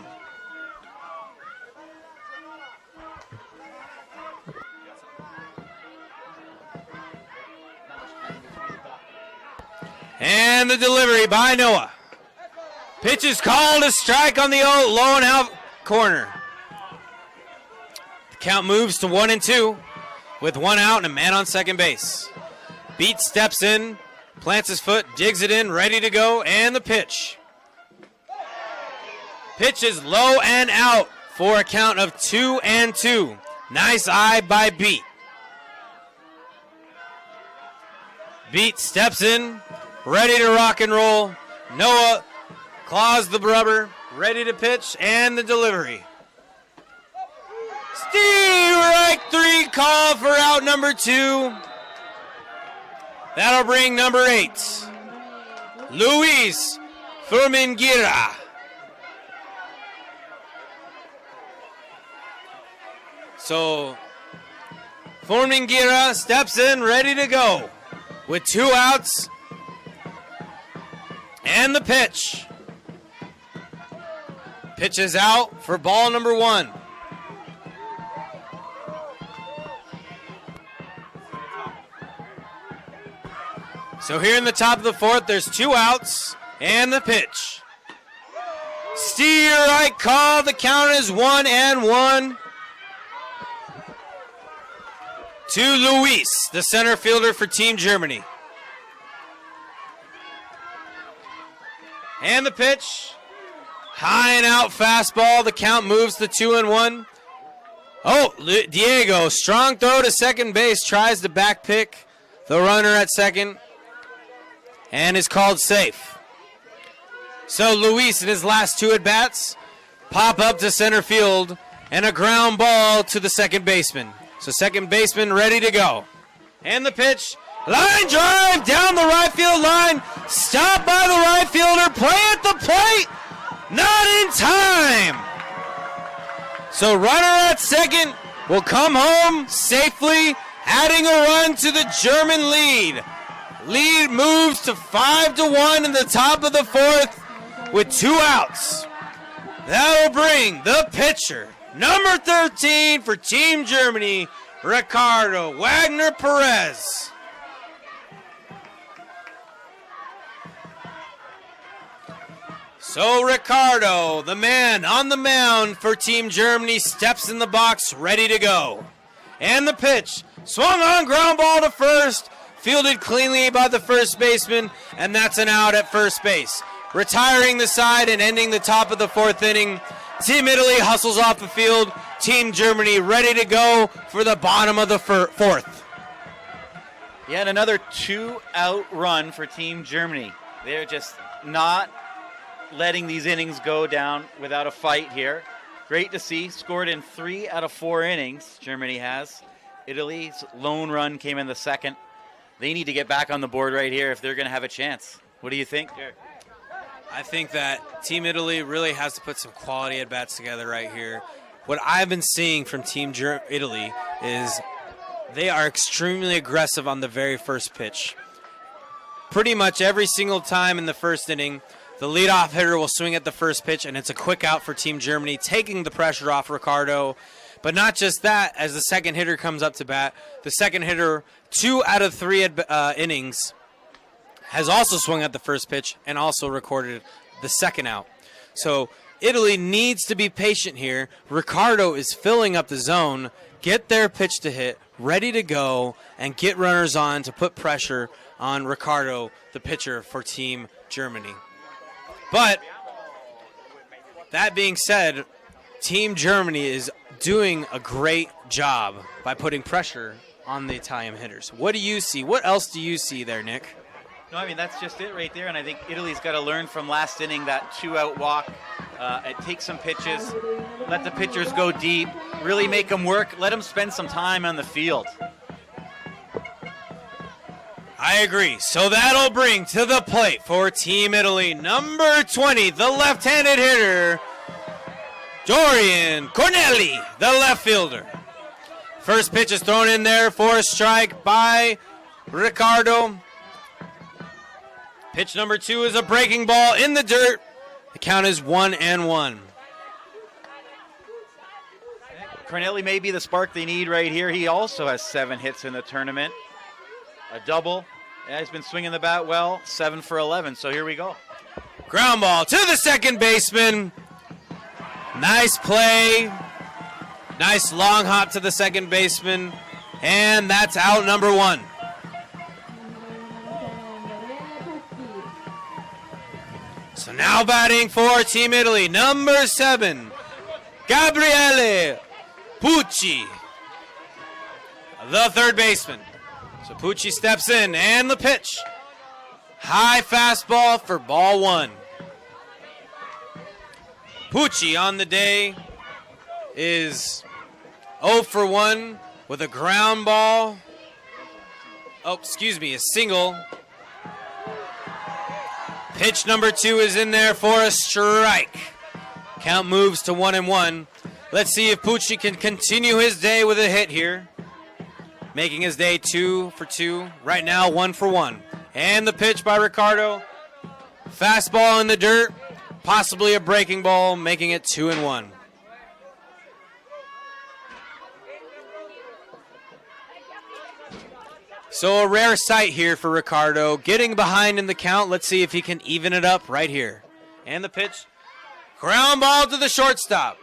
[SPEAKER 1] And the delivery by Noah. Pitch is called a strike on the low and out corner. The count moves to 1-2 with 1 out and a man on second base. Beat steps in, plants his foot, digs it in, ready to go, and the pitch. Pitch is low and out for a count of 2-2. Nice eye by Beat. Beat steps in, ready to rock and roll. Noah claws the rubber, ready to pitch, and the delivery. Strike 3 call for out number 2. That'll bring number 8, Luis Fermingira. So, Fermingira steps in, ready to go, with 2 outs, and the pitch. Pitch is out for ball number 1. So here in the top of the 4th, there's 2 outs and the pitch. Steer right call. The count is 1-1 to Luis, the center fielder for Team Germany. And the pitch. High and out fastball. The count moves to 2-1. Oh, Diego, strong throw to second base. Tries to back pick the runner at second. And is called safe. So Luis, in his last 2 at-bats, pop up to center field and a ground ball to the second baseman. So second baseman ready to go. And the pitch, line drive down the right field line, stopped by the right fielder, play at the plate, not in time. So runner at second will come home safely, adding a run to the German lead. Lead moves to 5-1 in the top of the 4th with 2 outs. That'll bring the pitcher, number 13 for Team Germany, Ricardo Wagner Perez. So Ricardo, the man on the mound for Team Germany, steps in the box ready to go. And the pitch, swung on, ground ball to first. Fielded cleanly by the first baseman, and that's an out at first base. Retiring the side and ending the top of the 4th inning, Team Italy hustles off the field. Team Germany ready to go for the bottom of the 4th.
[SPEAKER 2] Yeah, and another 2-out run for Team Germany. They're just not letting these innings go down without a fight here. Great to see. Scored in 3 out of 4 innings, Germany has. Italy's lone run came in the 2nd. They need to get back on the board right here if they're going to have a chance. What do you think?
[SPEAKER 1] I think that Team Italy really has to put some quality at-bats together right here. What I've been seeing from Team Italy is they are extremely aggressive on the very first pitch. Pretty much every single time in the first inning, the leadoff hitter will swing at the first pitch, and it's a quick out for Team Germany, taking the pressure off Ricardo. But not just that, as the second hitter comes up to bat, the second hitter, 2 out of 3 innings, has also swung at the first pitch and also recorded the second out. So Italy needs to be patient here. Ricardo is filling up the zone, get their pitch to hit, ready to go, and get runners on to put pressure on Ricardo, the pitcher for Team Germany. But that being said, Team Germany is doing a great job by putting pressure on the Italian hitters. What do you see? What else do you see there, Nick?
[SPEAKER 2] No, I mean, that's just it right there, and I think Italy's got to learn from last inning, that 2-out walk take some pitches, let the pitchers go deep, really make them work, let them spend some time on the field.
[SPEAKER 1] I agree. So that'll bring to the plate for Team Italy, number 20, the left-handed hitter, Dorian Cornelli, the left fielder. First pitch is thrown in there for a strike by Ricardo. Pitch number 2 is a breaking ball in the dirt. The count is 1-1.
[SPEAKER 2] Cornelli may be the spark they need right here. He also has 7 hits in the tournament. A double. Yeah, he's been swinging the bat well. 7 for 11, so here we go.
[SPEAKER 1] Ground ball to the second baseman. Nice play. Nice long hop to the second baseman. And that's out number 1. So now batting for Team Italy, number 7, Gabriele Pucci, the third baseman. So Pucci steps in, and the pitch. High fastball for ball 1. Pucci on the day is 0 for 1 with a ground ball. A single. Pitch number 2 is in there for a strike. Count moves to 1-1. Let's see if Pucci can continue his day with a hit here. Making his day 2 for 2. Right now, 1 for 1. And the pitch by Ricardo. Fastball in the dirt. Possibly a breaking ball, making it 2-1. So a rare sight here for Ricardo. Getting behind in the count. Let's see if he can even it up right here. And the pitch. Ground ball to the shortstop.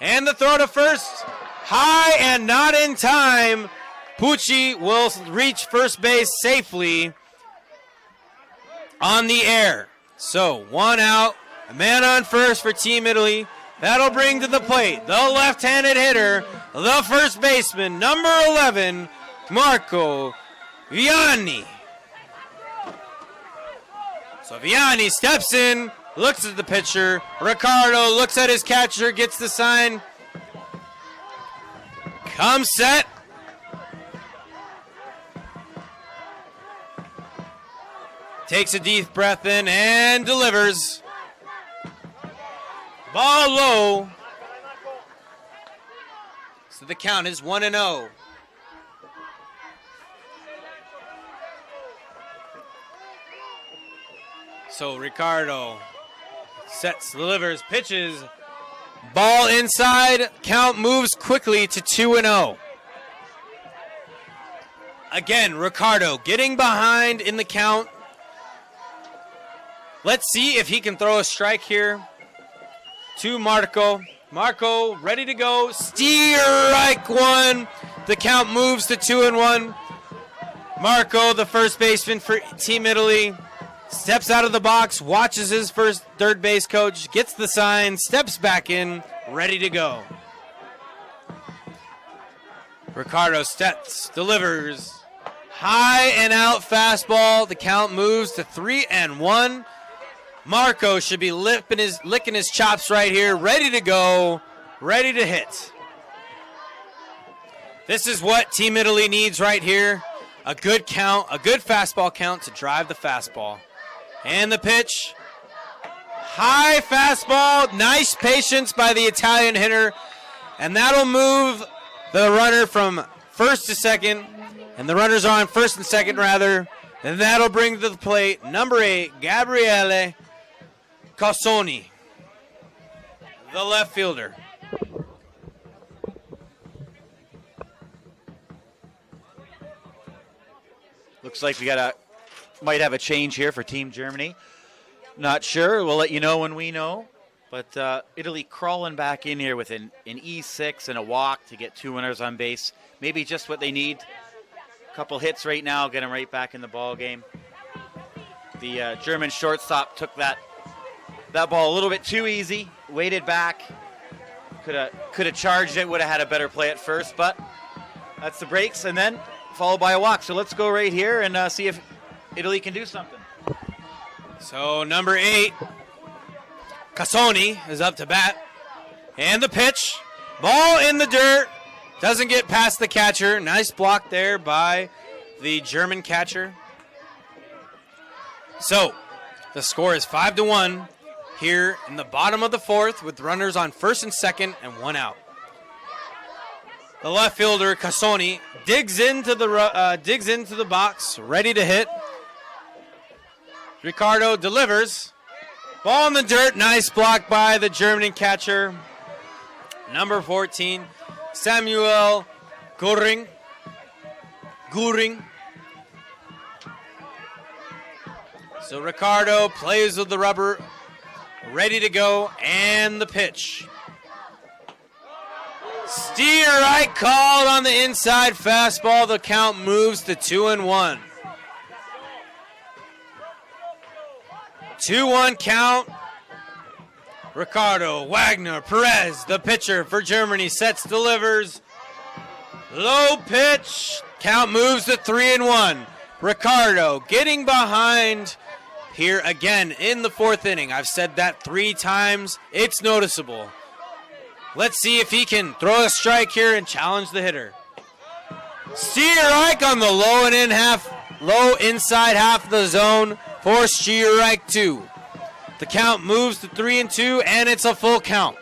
[SPEAKER 1] And the throw to first. High and not in time. Pucci will reach first base safely on the air. So 1 out. A man on first for Team Italy. That'll bring to the plate the left-handed hitter, the first baseman, number 11, Marco Vianni. So Vianni steps in, looks at the pitcher. Ricardo looks at his catcher, gets the sign. Comes set. Takes a deep breath in and delivers. Ball low. So the count is 1-0. So Ricardo sets, delivers, pitches. Ball inside. Count moves quickly to 2-0. Again, Ricardo getting behind in the count. Let's see if he can throw a strike here to Marco. Marco ready to go. Strike 1. The count moves to 2-1. Marco, the first baseman for Team Italy, steps out of the box, watches his first third base coach, gets the sign, steps back in, ready to go. Ricardo steps, delivers. High and out fastball. The count moves to 3-1. Marco should be licking his chops right here, ready to go, ready to hit. This is what Team Italy needs right here. A good count, a good fastball count to drive the fastball. And the pitch. High fastball, nice patience by the Italian hitter. And that'll move the runner from first to second. And the runners are on first and second, rather. And that'll bring to the plate number 8, Gabriele Pucci, the left fielder.
[SPEAKER 2] Looks like we might have a change here for Team Germany. Not sure. We'll let you know when we know. But Italy crawling back in here with an E6 and a walk to get 2 winners on base. Maybe just what they need. A couple hits right now, get them right back in the ball game. The German shortstop took that ball a little bit too easy. Waited back. Could have charged it. Would have had a better play at first. But that's the breaks, and then followed by a walk. So let's go right here and see if Italy can do something.
[SPEAKER 1] So number 8, Casoni is up to bat. And the pitch. Ball in the dirt. Doesn't get past the catcher. Nice block there by the German catcher. So, the score is 5-1 here in the bottom of the fourth with runners on first and second and one out. The left fielder, Casoni, digs into the box, ready to hit. Ricardo delivers. Ball in the dirt. Nice block by the German catcher. Number 14, Samuel Guring. So Ricardo plays with the rubber, ready to go, and the pitch. Steer right called on the inside fastball. The count moves to 2-1. 2-1 count. Ricardo Wagner, Perez, the pitcher for Germany, sets, delivers. Low pitch. Count moves to 3-1. Ricardo getting behind here again in the fourth inning. I've said that 3 times. It's noticeable. Let's see if he can throw a strike here and challenge the hitter. Strike on the low inside half of the zone for strike 2. The count moves to 3-2, and it's a full count.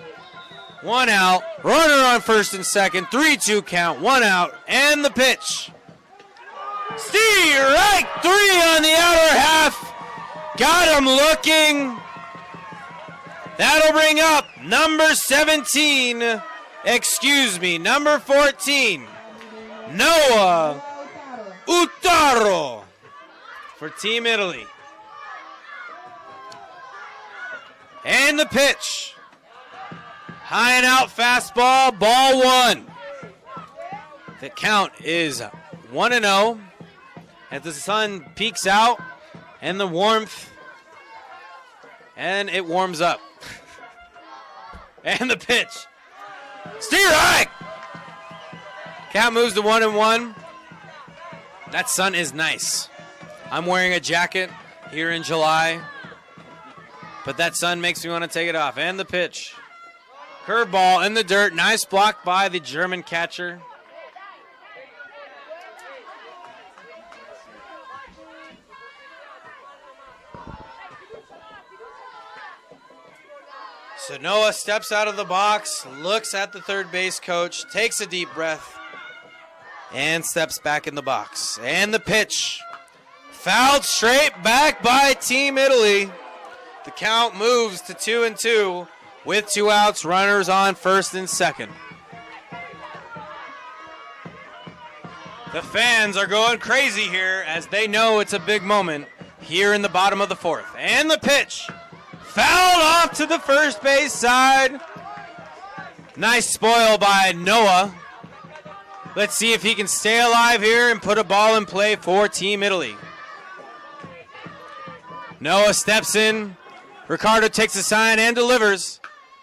[SPEAKER 1] 1 out, runner on first and second, 3-2 count, 1 out, and the pitch. Strike 3 on the outer half. Got him looking. That'll bring up number 14, Noah Etturo for Team Italy. And the pitch. High and out fastball, ball 1. The count is 1-0 as the sun peeks out and the warmth, and it warms up. And the pitch. Strike! Count moves to 1-1. That sun is nice. I'm wearing a jacket here in July, but that sun makes me want to take it off. And the pitch. Curveball in the dirt. Nice block by the German catcher. So Noah steps out of the box, looks at the third base coach, takes a deep breath, and steps back in the box. And the pitch. Fouled straight back by Team Italy. The count moves to 2-2 with 2 outs, runners on first and second. The fans are going crazy here as they know it's a big moment here in the bottom of the fourth. And the pitch. Fouled off to the first base side. Nice spoil by Noah. Let's see if he can stay alive here and put a ball in play for Team Italy. Noah steps in. Ricardo takes a sign and delivers.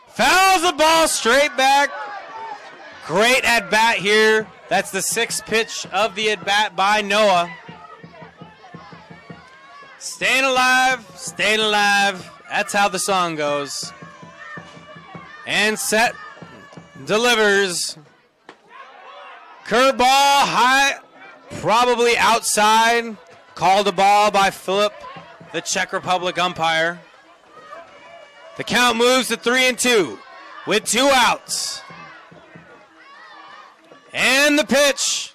[SPEAKER 1] Fouls the ball straight back. Great at-bat here. That's the 6th pitch of the at-bat by Noah. Staying alive, staying alive. That's how the song goes. And set, delivers. Curveball high, probably outside. Called a ball by Philip, the Czech Republic umpire. The count moves to 3-2 with 2 outs. And the pitch.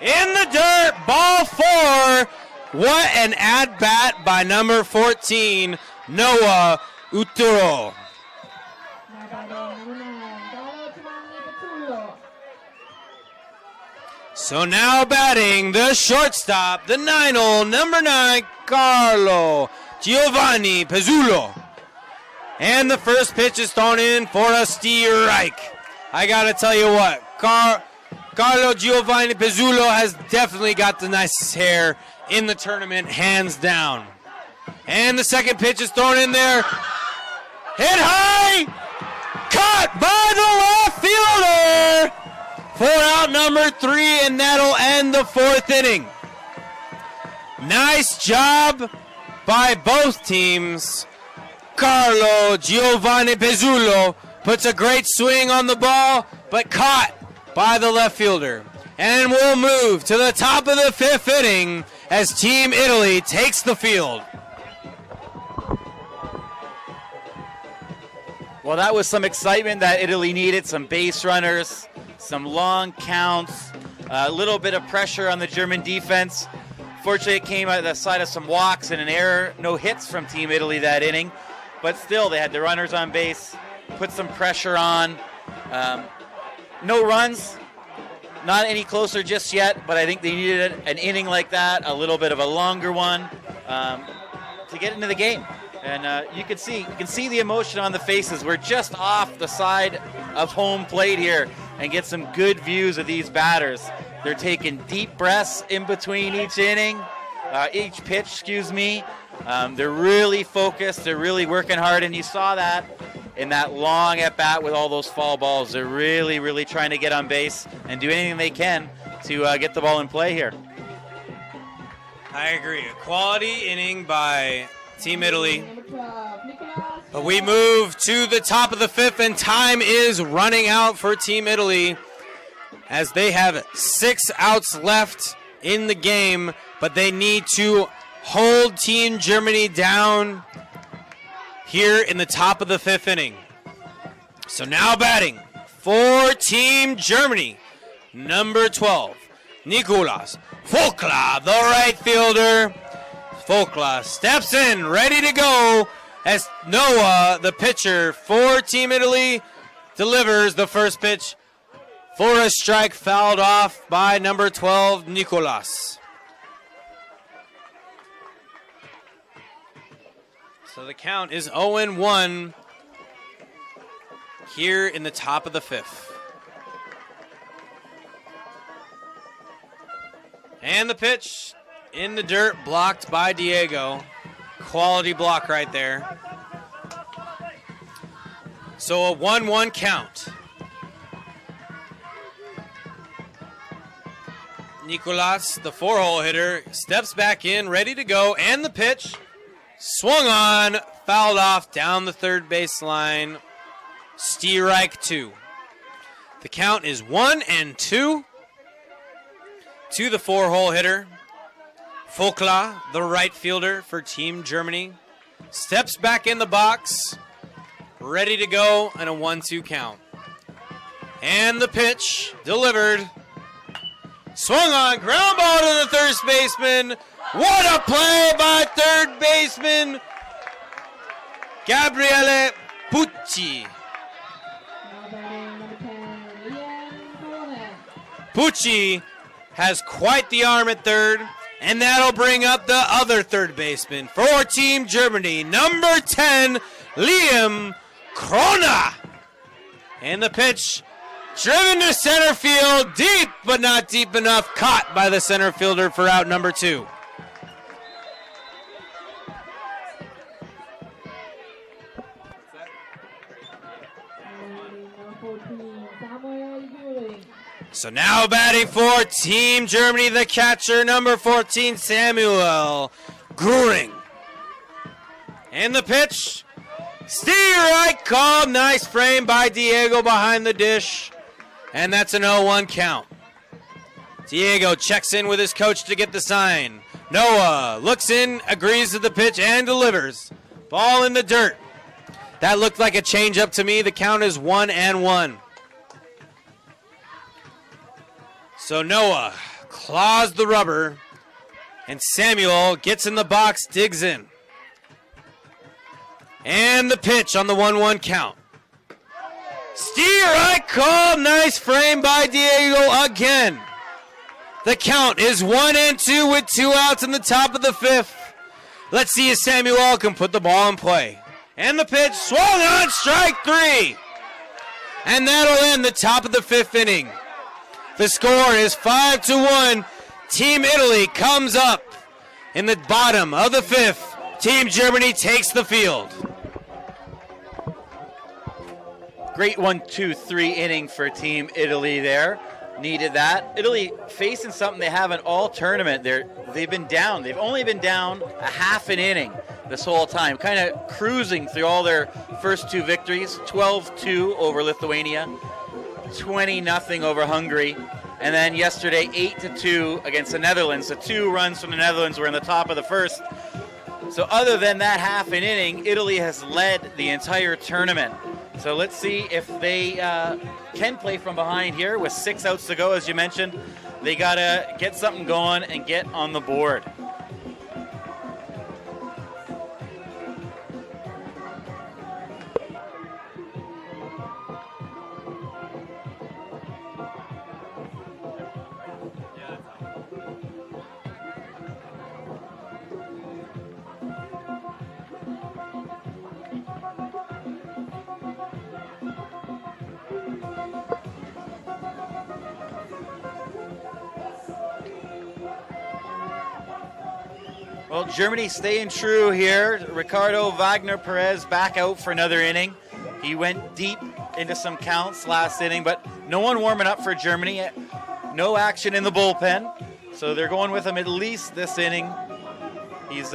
[SPEAKER 1] In the dirt, ball 4. What an at-bat by number 14, Noah Etturo. So now batting the shortstop, the 9-hole, number 9, Giovanni Pizzulo. And the first pitch is thrown in for a strike. I got to tell you what, Giovanni Pizzulo has definitely got the nicest hair in the tournament, hands down. And the second pitch is thrown in there. Hit high! Caught by the left fielder! For out number 3, and that'll end the 4th inning. Nice job by both teams. Giovanni Pizzulo puts a great swing on the ball, but caught by the left fielder. And we'll move to the top of the 5th inning as Team Italy takes the field.
[SPEAKER 2] Well, that was some excitement that Italy needed, some base runners, some long counts, a little bit of pressure on the German defense. Fortunately, it came at the side of some walks and an error. No hits from Team Italy that inning, but still they had the runners on base, put some pressure on. No runs, not any closer just yet, but I think they needed an inning like that, a little bit of a longer one, to get into the game. And you can see the emotion on the faces. We're just off the side of home plate here and get some good views of these batters. They're taking deep breaths in between each pitch, They're really focused. They're really working hard, and you saw that in that long at-bat with all those foul balls. They're really, really trying to get on base and do anything they can to get the ball in play here.
[SPEAKER 1] I agree. A quality inning by Team Italy. But we move to the top of the 5th, and time is running out for Team Italy as they have 6 outs left in the game, but they need to hold Team Germany down here in the top of the 5th inning. So now batting for Team Germany, number 12, Nicholas Folkla, the right fielder. Folkla steps in, ready to go, as Noah, the pitcher for Team Italy, delivers the first pitch for a strike, fouled off by number 12, Nicholas. So the count is 0-1 here in the top of the 5th. And the pitch in the dirt, blocked by Diego. Quality block right there. So a 1-1 count. Nicholas, the 4-hole hitter, steps back in, ready to go, and the pitch swung on, fouled off down the third baseline. Strike 2. The count is 1-2 to the 4-hole hitter. Folkla, the right fielder for Team Germany, steps back in the box, ready to go, and a 1-2 count. And the pitch delivered. Swung on, ground ball to the third baseman. What a play by third baseman Gabriele Pucci. Pucci has quite the arm at third, and that'll bring up the other third baseman for Team Germany, number 10, Liam Krona. And the pitch driven to center field, deep but not deep enough, caught by the center fielder for out number 2. So now batting for Team Germany, the catcher, number 14, Samuel Gruring. And the pitch, steer right call, nice frame by Diego behind the dish. And that's an 0-1 count. Diego checks in with his coach to get the sign. Noah looks in, agrees to the pitch, and delivers. Ball in the dirt. That looked like a changeup to me. The count is 1-1. So Noah claws the rubber, and Samuel gets in the box, digs in. And the pitch on the 1-1 count. Steer right call, nice frame by Diego again. The count is 1-2 with 2 outs in the top of the 5th. Let's see if Samuel can put the ball in play. And the pitch swung on, strike 3. And that'll end the top of the 5th inning. The score is 5-1. Team Italy comes up in the bottom of the 5th. Team Germany takes the field.
[SPEAKER 2] Great 1-2-3 inning for Team Italy there. Needed that. Italy facing something they haven't all tournament. They've been down. They've only been down a half an inning. this whole time, kind of cruising through all their first two victories, 12-2 over Lithuania, 20-0 over Hungary, and then yesterday 8-2 against the Netherlands. The 2 runs from the Netherlands were in the top of the first. So other than that half an inning, Italy has led the entire tournament. So let's see if they can play from behind here with 6 outs to go, as you mentioned. They got to get something going and get on the board. Well, Germany staying true here. Ricardo Wagner Perez back out for another inning. He went deep into some counts last inning, but no one warming up for Germany. No action in the bullpen, so they're going with him at least this inning. He's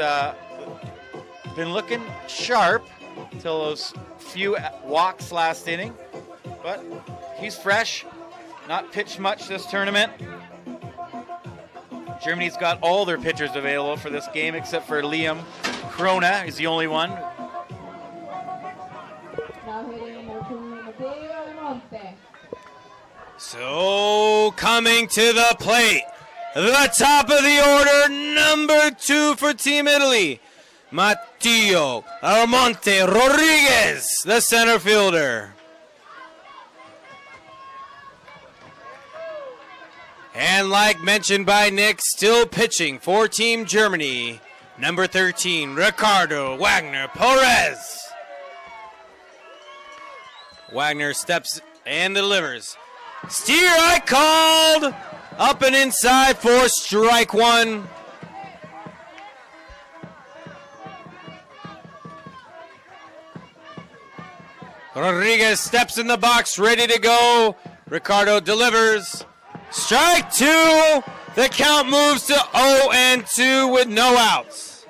[SPEAKER 2] been looking sharp until those few walks last inning, but he's fresh. Not pitched much this tournament. Germany's got all their pitchers available for this game except for Liam Krona. He's the only one.
[SPEAKER 3] Now hitting number 2, Matteo Monte.
[SPEAKER 1] So coming to the plate, the top of the order, number 2 for Team Italy, Matteo Almonte Rodriguez, the center fielder. And like mentioned by Nick, still pitching for Team Germany, number 13, Ricardo Wagner Perez. Wagner steps and delivers. Steer I called, up and inside for strike 1. Rodriguez steps in the box, ready to go. Ricardo delivers. Strike 2. The count moves to 0-2 with no outs.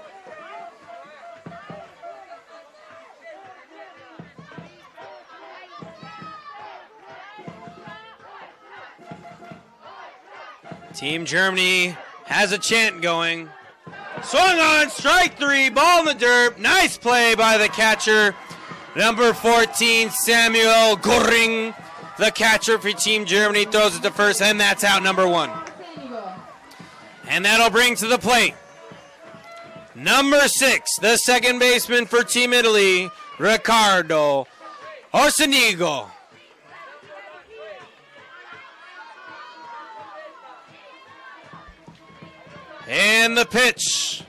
[SPEAKER 1] Team Germany has a chant going. Swung on, strike 3, ball in the dirt. Nice play by the catcher. Number 14, Samuel Goring. The catcher for Team Germany throws it to first, and that's out number 1. And that'll bring to the plate number 6, the second baseman for Team Italy, Ricardo Orsenigo. And the pitch.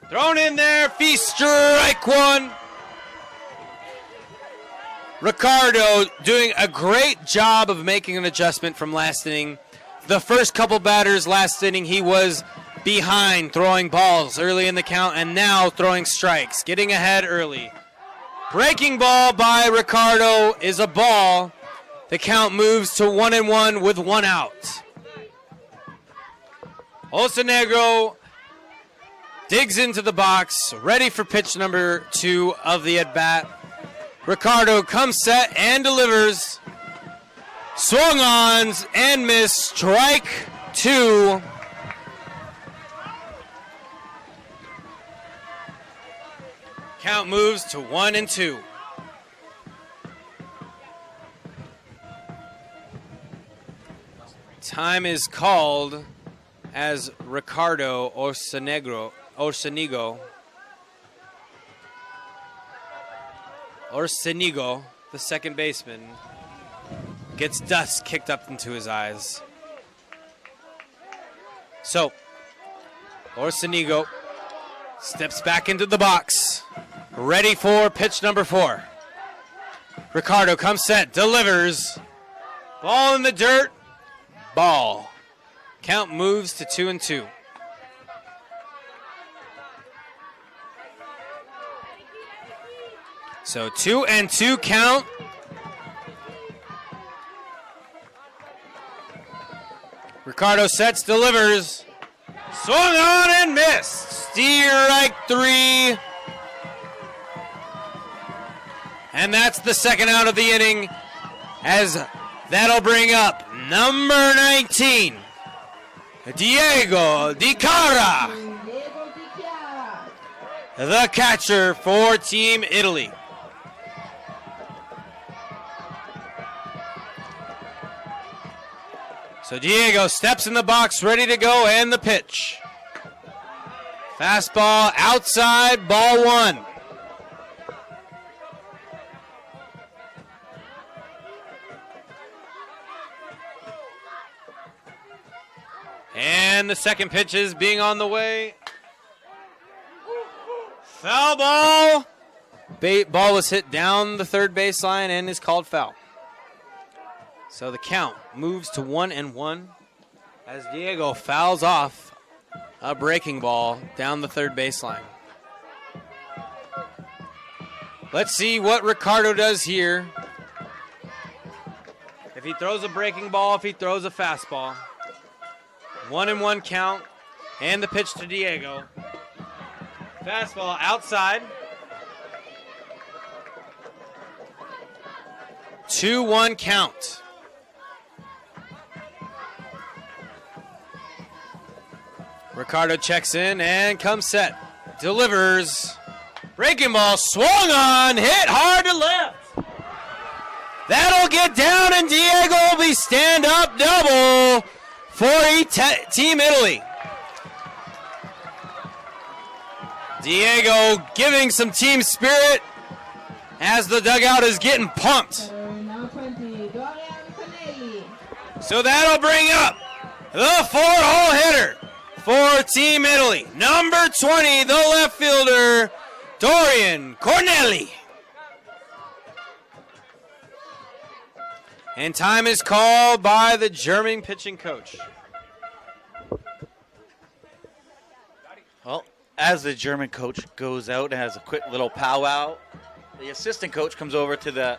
[SPEAKER 1] Thrown in there, feast strike 1. Ricardo doing a great job of making an adjustment from last inning. The first couple batters last inning, he was behind throwing balls early in the count, and now throwing strikes, getting ahead early. Breaking ball by Ricardo is a ball. The count moves to 1-1 with 1 out. Osanegro digs into the box, ready for pitch number 2 of the at-bat. Ricardo comes set and delivers. Swung on and missed. Strike 2. Count moves to 1-2. Time is called as Ricardo Orsenigo, the second baseman, gets dust kicked up into his eyes. So, Orsenigo steps back into the box, ready for pitch number 4. Ricardo comes set, delivers. Ball in the dirt. Ball. Count moves to 2-2. So 2-2 count. Ricardo sets, delivers. Swung on and missed. Strike 3. And that's the second out of the inning, as that'll bring up number 19, Diego Di Cara,
[SPEAKER 3] Diego Di Chiara.
[SPEAKER 1] the catcher for Team Italy. So Diego steps in the box, ready to go, and the pitch. Fastball outside, ball one. And the second pitch is being on the way. Foul ball. Ball was hit down the third baseline and is called foul. So the count moves to 1-1 as Diego fouls off a breaking ball down the third baseline. Let's see what Ricardo does here. If he throws a breaking ball, if he throws a fastball. 1-1 count, and the pitch to Diego. Fastball outside. 2-1 count. Ricardo checks in and comes set. Delivers. Breaking ball swung on, hit hard to left. That'll get down, and Diego will be stand-up double for Team Italy. Diego giving some team spirit as the dugout is getting pumped.
[SPEAKER 3] Now 20, Dorian Cornelli.
[SPEAKER 1] So that'll bring up the four-hole hitter for Team Italy. Number 20, the left fielder, Dorian Cornelli. And time is called by the German pitching coach.
[SPEAKER 2] Well, as the German coach goes out and has a quick little powwow, the assistant coach comes over to the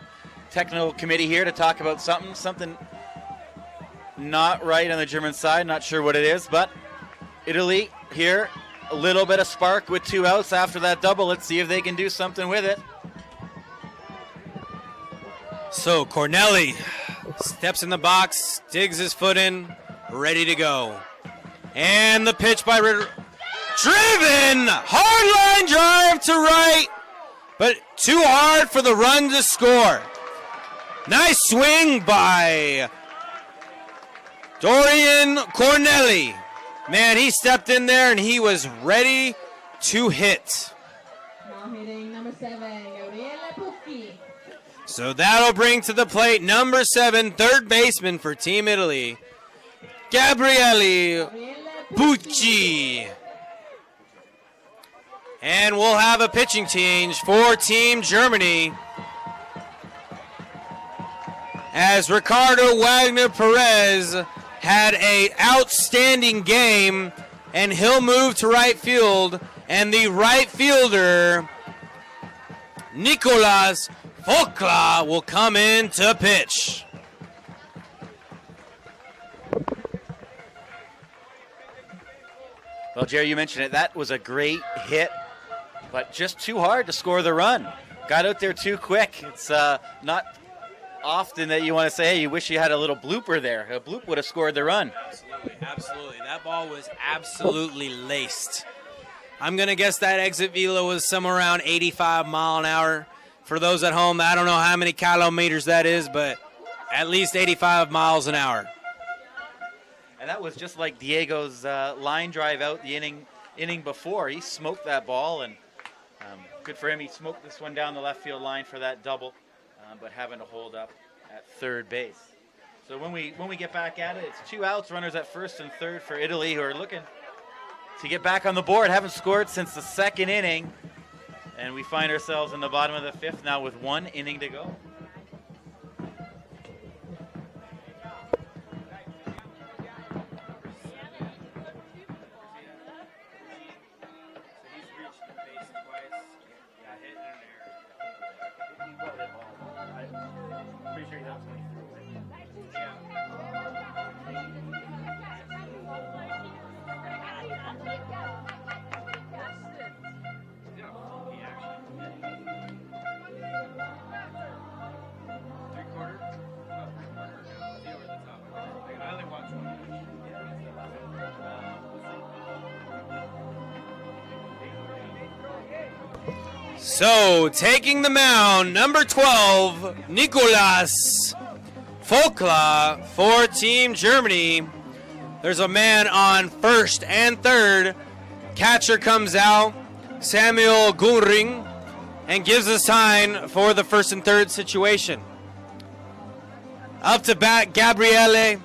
[SPEAKER 2] technical committee here to talk about something not right on the German side. Not sure what it is, but Italy here, a little bit of spark with 2 outs after that double. Let's see if they can do something with it.
[SPEAKER 1] So Cornelli steps in the box, digs his foot in, ready to go. And the pitch by Ritter. Driven! Hard line drive to right, but too hard for the run to score. Nice swing by Dorian Cornelli. Man, he stepped in there and he was ready to hit.
[SPEAKER 3] Now hitting number 7, Gabriele Pucci.
[SPEAKER 1] So that'll bring to the plate number 7, third baseman for Team Italy, Gabriele Pucci. And we'll have a pitching change for Team Germany as Ricardo Wagner Perez had an outstanding game, and he'll move to right field, and the right fielder, Nicholas Folkla, will come in to pitch.
[SPEAKER 2] Well, Jerry, you mentioned it. That was a great hit, but just too hard to score the run. Got out there too quick. It's not often that you want to say, hey, you wish you had a little blooper there. A bloop would have scored the run.
[SPEAKER 1] Absolutely, absolutely. That ball was absolutely laced. I'm going to guess that exit velo was somewhere around 85 mile an hour. For those at home, I don't know how many kilometers that is, but at least 85 miles an hour.
[SPEAKER 2] And that was just like Diego's line drive out the inning before. He smoked that ball, and good for him. He smoked this one down the left field line for that double, but having to hold up at third base. So when we get back at it, it's 2 outs, runners at first and third for Italy, who are looking to get back on the board. Haven't scored since the second inning, and we find ourselves in the bottom of the 5th now with 1 inning to go.
[SPEAKER 1] So, taking the mound, number 12, Nicholas Folkla for Team Germany. There's a man on first and third. Catcher comes out, Samuel Gulring, and gives a sign for the first and third situation. Up to bat, Gabriele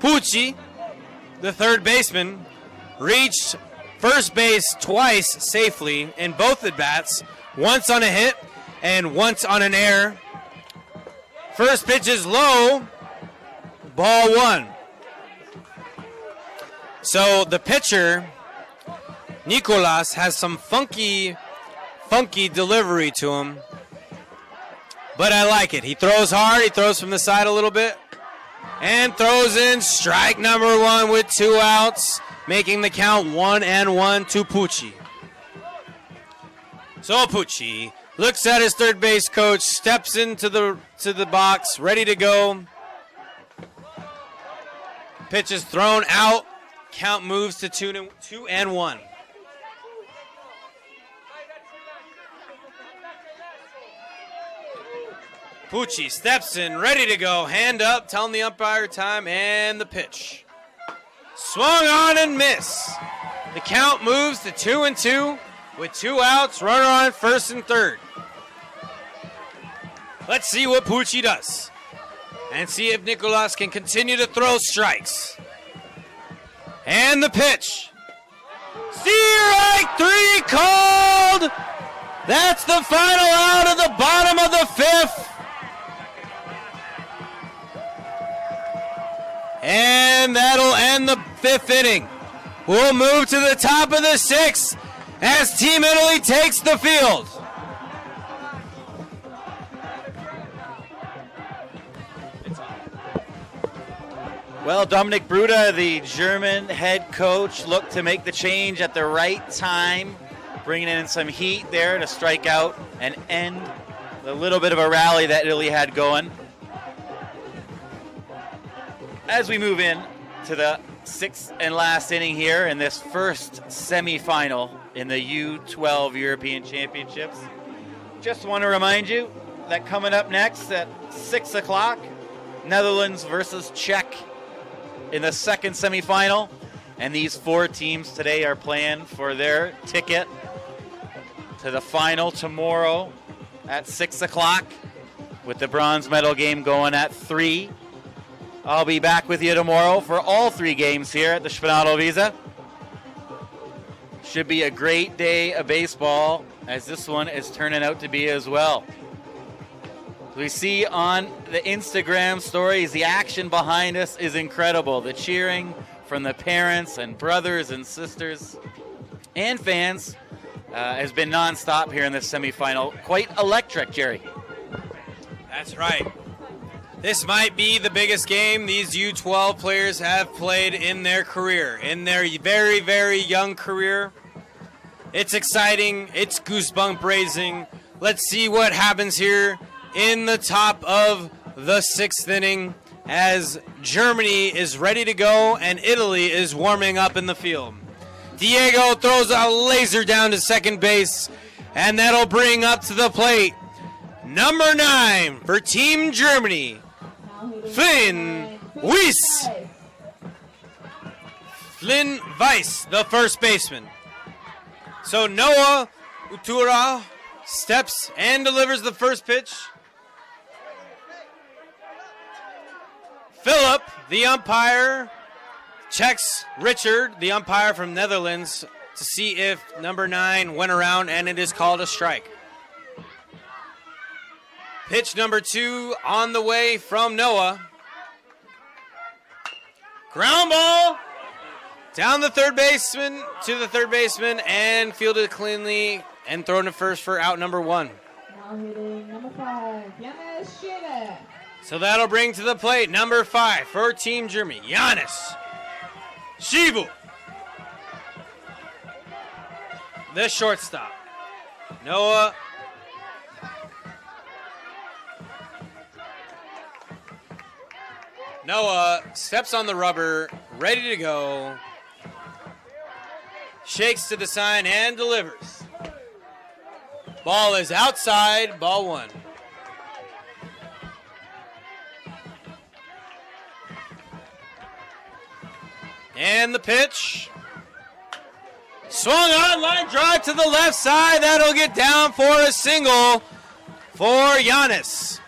[SPEAKER 1] Pucci, the third baseman, reached first base twice safely in both at bats, once on a hit and once on an error. First pitch is low, ball one. So the pitcher, Nicholas, has some funky delivery to him, but I like it. He throws hard, he throws from the side a little bit, and throws in strike number one with 2 outs, making the count 1-1 to Pucci. So Pucci looks at his third base coach, steps into the box, ready to go. Pitch is thrown out. Count moves to 2-1. Pucci steps in, ready to go. Hand up, telling the umpire time, and the pitch. Swung on and miss. The count moves to 2-2 with 2 outs, runner on first and third. Let's see what Pucci does and see if Nicholas can continue to throw strikes. And the pitch. Strike 3 called. That's the final out of the bottom of the 5th. And that'll end the 5th inning. We'll move to the top of the 6th as Team Italy takes the field.
[SPEAKER 2] Well, Dominic Bruda, the German head coach, looked to make the change at the right time, bringing in some heat there to strike out and end the little bit of a rally that Italy had going. As we move in to the 6th and last inning here in this first semifinal in the U-12 European Championships, just want to remind you that coming up next at 6 o'clock, Netherlands versus Czech in the second semifinal, and these 4 teams today are playing for their ticket to the final tomorrow at 6 o'clock, with the bronze medal game going at 3. I'll be back with you tomorrow for all 3 games here at the Spinato Visa. Should be a great day of baseball, as this one is turning out to be as well. We see on the Instagram stories, the action behind us is incredible. The cheering from the parents and brothers and sisters and fans has been nonstop here in this semifinal. Quite electric, Jerry.
[SPEAKER 1] That's right. This might be the biggest game these U-12 players have played in their career, in their very, very young career. It's exciting. It's goosebump raising. Let's see what happens here in the top of the 6th inning as Germany is ready to go and Italy is warming up in the field. Diego throws a laser down to second base, and that'll bring up to the plate number 9 for Team Germany, Flynn Weiss. Flynn Weiss, the first baseman. So Noah Etturo steps and delivers the first pitch. Philip, the umpire, checks Richard, the umpire from Netherlands, to see if number 9 went around, and it is called a strike. Pitch number 2 on the way from Noah. Ground ball down the third baseman to the third baseman and fielded cleanly and thrown to first for out number 1.
[SPEAKER 3] Now hitting number 5, Vianni.
[SPEAKER 1] So that'll bring to the plate number 5 for Team Germany, Giannis Shibu, the shortstop. Noah steps on the rubber, ready to go. Shakes to the sign and delivers. Ball is outside, ball 1. And the pitch. Swung on, line drive to the left side. That'll get down for a single for Giannis.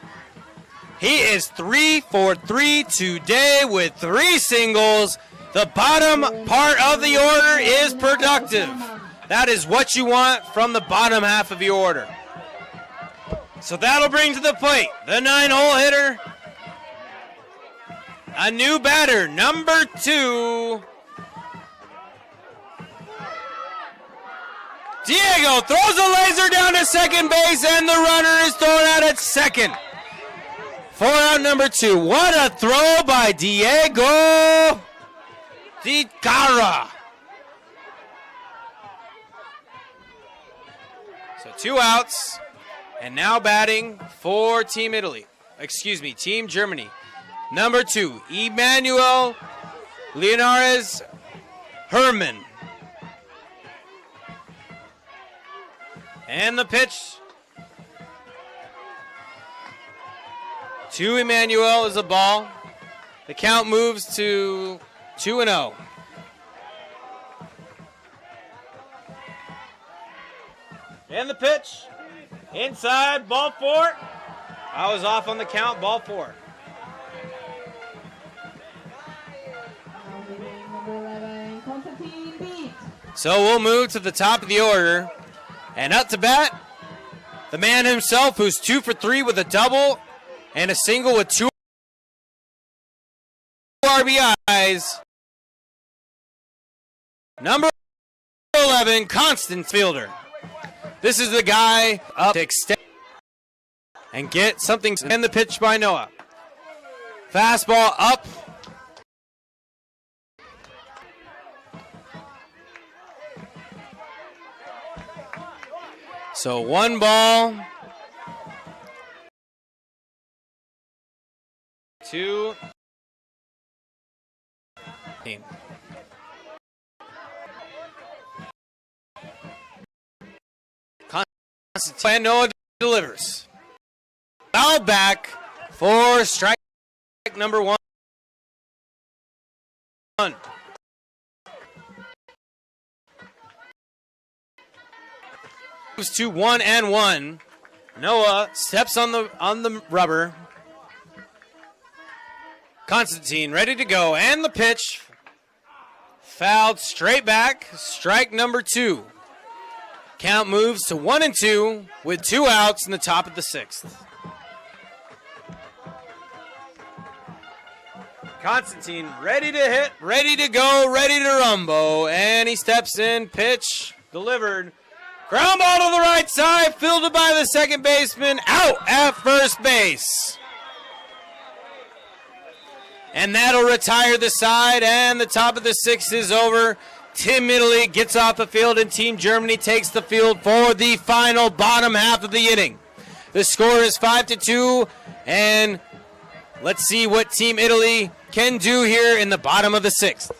[SPEAKER 1] He is 3 for 3 today with 3 singles. The bottom part of the order is productive. That is what you want from the bottom half of your order. So that'll bring to the plate the 9-hole hitter. A new batter, number 2. Diego throws a laser down to second base, and the runner is thrown out at second. For out number 2. What a throw by Diego Di Cara. So 2 outs, and now batting for Team Italy. Excuse me, Team Germany. Number 2, Emmanuel, Leonarez, Hermann. And the pitch to Emmanuel is a ball. The count moves to 2-0. And the pitch inside, ball 4. I was off on the count, ball 4. So we'll move to the top of the order. And up to bat, the man himself, who's 2 for 3 with a double and a single with 2 RBIs. Number 11, constant fielder. This is the guy up to extend and get something. And the pitch by Noah. Fastball up. So 1 ball, 2. And Noah delivers. Foul back for strike number 1. Moves to 1-1. Noah steps on the rubber. Constantine ready to go, and the pitch fouled straight back. Strike number 2. Count moves to 1-2 with 2 outs in the top of the 6th. Constantine ready to hit, ready to go, ready to rumble, and he steps in. Pitch delivered. Ground ball to the right side, fielded by the second baseman, out at first base. And that'll retire the side, and the top of the 6th is over. Team Italy gets off the field, and Team Germany takes the field for the final bottom half of the inning. The score is 5-2, and let's see what Team Italy can do here in the bottom of the 6th.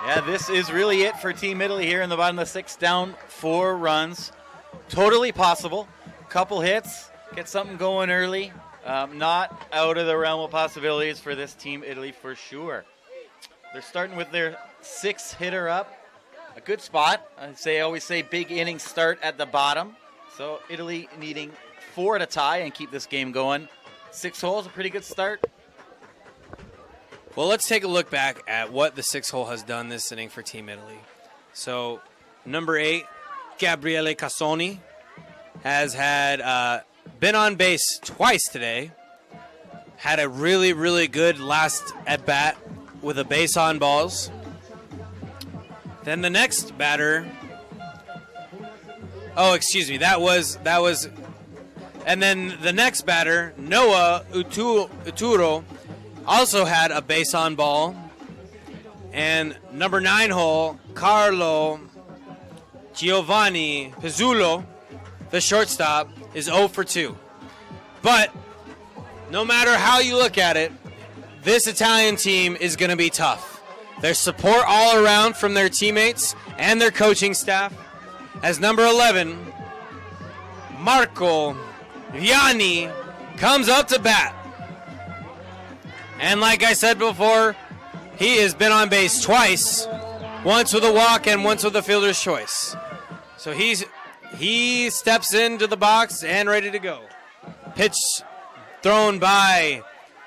[SPEAKER 2] Yeah, this is really it for Team Italy here in the bottom of the 6th, down 4 runs. Totally possible. Couple hits, get something going early. Not out of the realm of possibilities for this Team Italy for sure. They're starting with their 6th hitter up. A good spot. I always say big innings start at the bottom. So Italy needing 4 to tie and keep this game going. 6 holes, a pretty good start.
[SPEAKER 1] Well, let's take a look back at what the 6th hole has done this inning for Team Italy. So, number 8, Gabriele Pucci, has had been on base twice today. Had a really, really good last at-bat with a base on balls. Then the next batter... Oh, excuse me, that was... And then the next batter, Noah Etturo, also had a base on ball. And number 9 hole, Carlo Giovanni Pizzulo, the shortstop, is 0 for 2. But no matter how you look at it, this Italian team is going to be tough. There's support all around from their teammates and their coaching staff. as number 11, Marco Vianni, comes up to bat. And like I said before, he has been on base twice, once with a walk and once with a fielder's choice. So he steps into the box and ready to go. Pitch thrown by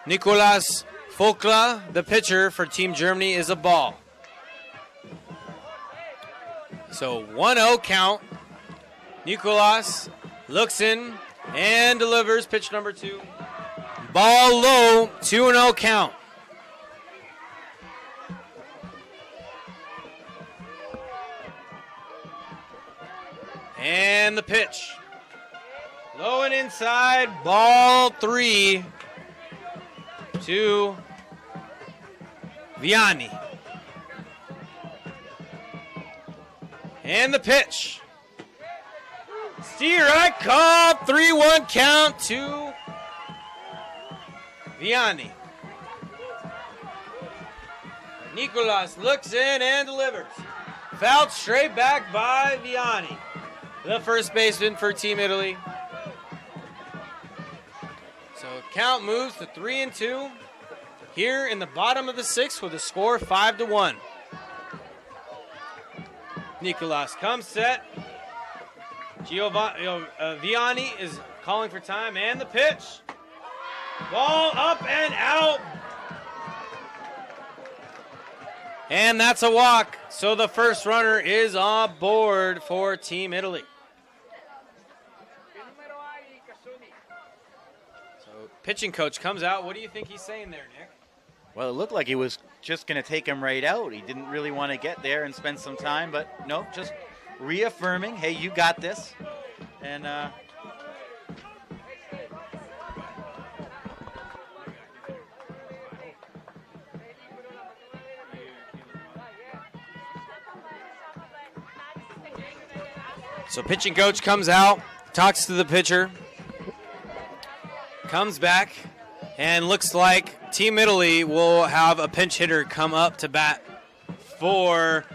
[SPEAKER 1] Nicholas Folkla, the pitcher for Team Germany, is a ball. So 1-0 count. Nicholas looks in and delivers pitch number 2. Ball low, 2-0 count. And the pitch. Low and inside, ball 3 to Vianni. And the pitch. Strike call, 3-1 count to Vianni. Nicholas looks in and delivers. Fouled straight back by Vianni, the first baseman for Team Italy. So count moves to 3-2 here in the bottom of the 6th with a score 5-1. Nicholas comes set. Vianni is calling for time, and the pitch. Ball up and out. And that's a walk. So the first runner is on board for Team Italy. So pitching coach comes out. What do you think he's saying there, Nick?
[SPEAKER 2] Well, it looked like he was just going to take him right out. He didn't really want to get there and spend some time, but no, just reaffirming, hey, you got this. And
[SPEAKER 1] so pitching coach comes out, talks to the pitcher, comes back, and looks like Team Italy will have a pinch hitter come up to bat for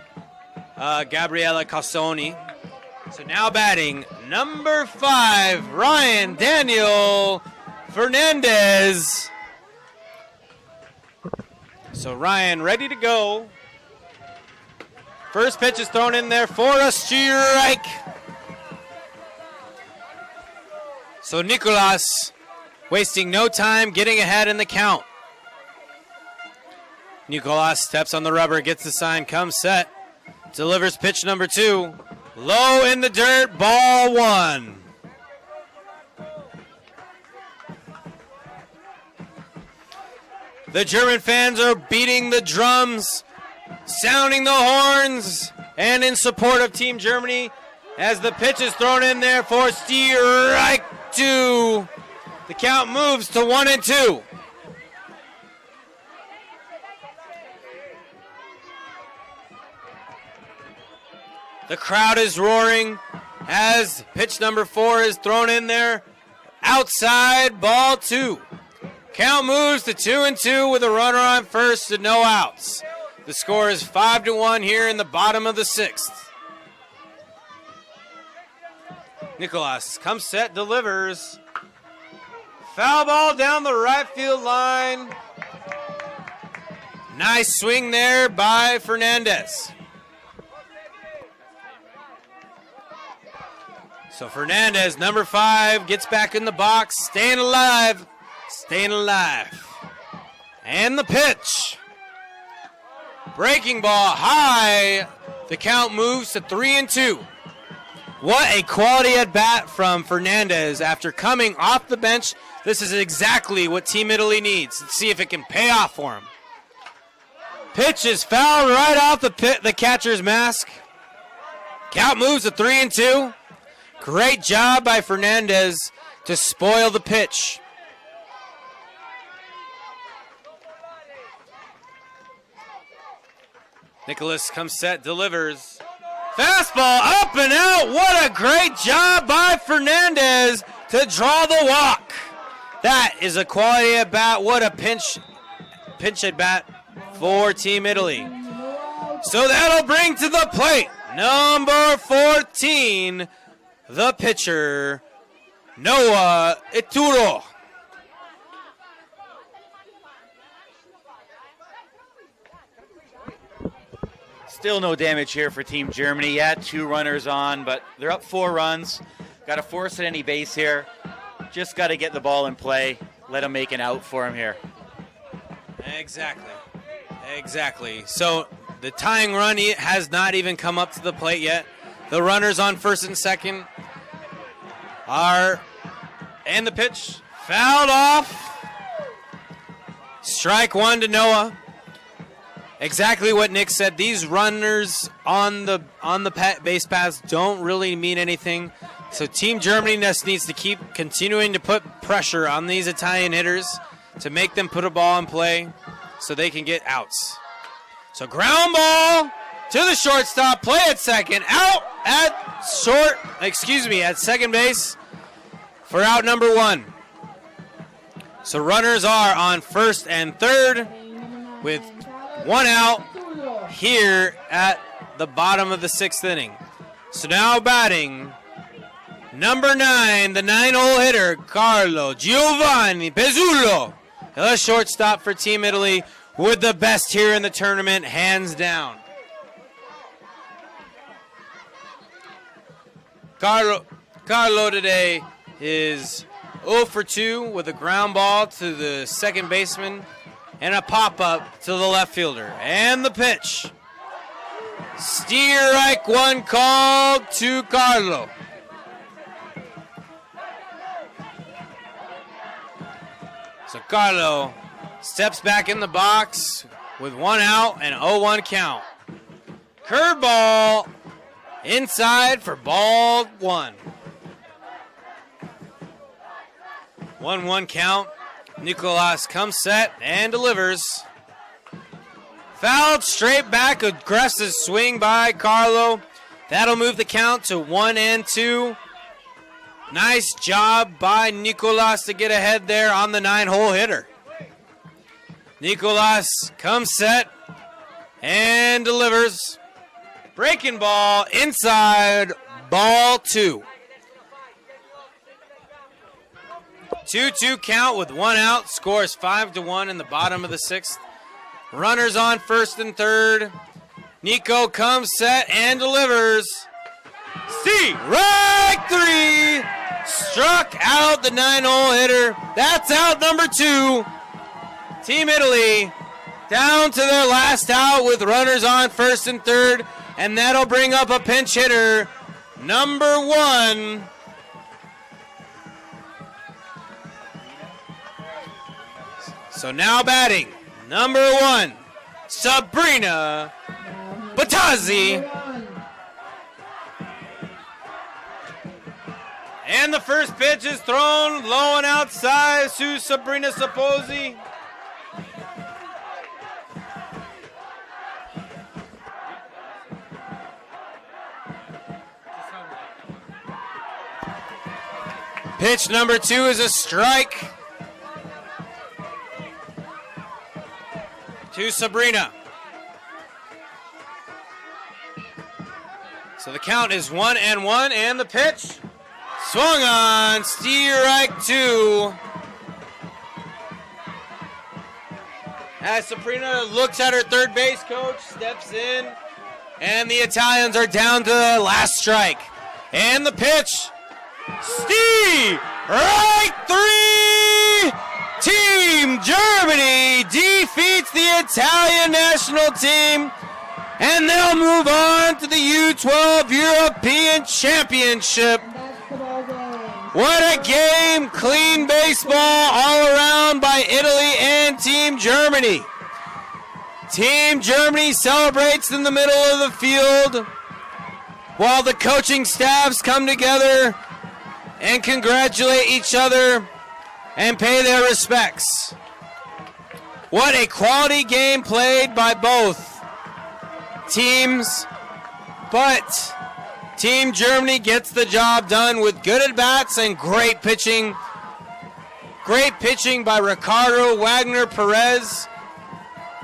[SPEAKER 1] Gabriele Pucci. So now batting number 5, Ryan Daniel Fernandez. So Ryan ready to go. First pitch is thrown in there for a strike. So Nicholas wasting no time, getting ahead in the count. Nicholas steps on the rubber, gets the sign, comes set, delivers pitch number 2. Low in the dirt, ball 1. The German fans are beating the drums, sounding the horns, and in support of Team Germany as the pitch is thrown in there for strike 2. The count moves to 1-2. The crowd is roaring as pitch number 4 is thrown in there. Outside, ball 2. Count moves to 2-2 with a runner on first and no outs. The score is 5-1 here in the bottom of the 6th. Nicholas comes set, delivers. Foul ball down the right field line. Nice swing there by Fernandez. So Fernandez, number 5, gets back in the box, staying alive. And the pitch. Breaking ball high. The count moves to 3-2. What a quality at bat from Fernandez after coming off the bench. This is exactly what Team Italy needs. Let's see if it can pay off for him. Pitch is fouled right off the catcher's mask. Count moves to 3-2. Great job by Fernandez to spoil the pitch. Nicholas comes set, delivers. Fastball up and out. What a great job by Fernandez to draw the walk. That is a quality at bat. What a pinch at bat for Team Italy. So that'll bring to the plate Number 14, the pitcher, Noah Etturo.
[SPEAKER 2] Still no damage here for Team Germany. Yeah, 2 runners on, but they're up 4 runs. Got to force at any base here. Just got to get the ball in play. Let them make an out for him here.
[SPEAKER 1] Exactly. So the tying run has not even come up to the plate yet. The runners on first and second and the pitch fouled off. Strike 1 to Noah. Exactly what Nick said. These runners on the base paths don't really mean anything. So Team Germany just needs to keep continuing to put pressure on these Italian hitters to make them put a ball in play so they can get outs. So ground ball to the shortstop, play at second, out at second base for out number 1. So runners are on first and third with 1 out here at the bottom of the 6th inning. So now batting, number 9, the 9-hole hitter, Giovanni Pizzulo. The shortstop for Team Italy with the best here in the tournament, hands down. Carlo today is 0 for 2 with a ground ball to the second baseman and a pop-up to the left fielder. And the pitch. Strike 1 called to Carlo. So Carlo steps back in the box with 1 out and 0-1 count. Curveball inside for ball 1. 1-1 count. Nicholas comes set and delivers. Fouled straight back, aggressive swing by Carlo. That'll move the count to 1-2. Nice job by Nicholas to get ahead there on the 9-hole hitter. Nicholas comes set and delivers. Breaking ball inside, ball 2. 2-2 count with 1 out. Scores 5-1 in the bottom of the 6th. Runners on first and third. Nico comes set and delivers. Strike 3. Struck out the 9-hole hitter. That's out number 2. Team Italy down to their last out with runners on first and third. And that'll bring up a pinch hitter, number 1. So now batting, number 1, Sabrina Batazzi. And the first pitch is thrown low and outside to Sabrina Saposi. Pitch number 2 is a strike to Sabrina. So the count is 1-1, and the pitch swung on, strike 2. As Sabrina looks at her third base coach, steps in, and the Italians are down to the last strike. And the pitch, strike 3. Team Germany defeats the Italian national team, and they'll move on to the U-12 European Championship. What a game! Clean baseball all around by Italy and Team Germany. Team Germany celebrates in the middle of the field while the coaching staffs come together and congratulate each other and pay their respects. What a quality game played by both teams, but Team Germany gets the job done with good at-bats and great pitching. Great pitching by Ricardo Wagner Perez.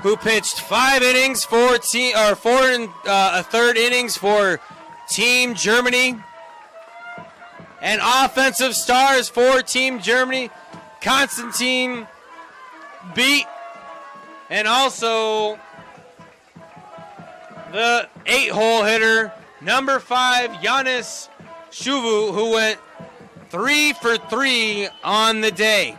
[SPEAKER 1] who pitched 5 innings for four and a third innings for Team Germany. And offensive stars for Team Germany, Konstantin Beat, and also the 8-hole hitter, number 5, Yannis Shuvu, who went 3 for 3 on the day.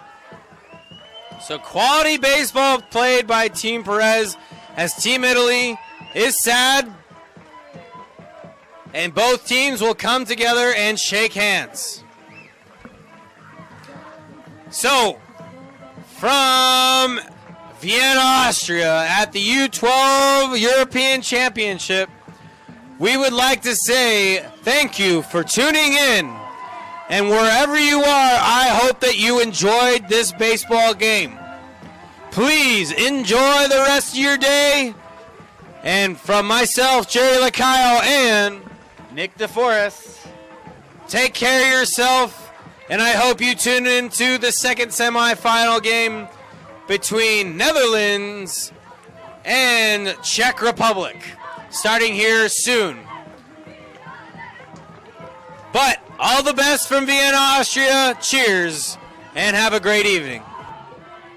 [SPEAKER 1] So quality baseball played by Team Perez, as Team Italy is sad. And both teams will come together and shake hands. So, from Vienna, Austria, at the U-12 European Championship, we would like to say thank you for tuning in. And wherever you are, I hope that you enjoyed this baseball game. Please enjoy the rest of your day. And from myself, Jerry Lacayo, and
[SPEAKER 2] Nick DeForest,
[SPEAKER 1] take care of yourself. And I hope you tune into the second semifinal game between Netherlands and Czech Republic, starting here soon. But all the best from Vienna, Austria. Cheers, and have a great evening.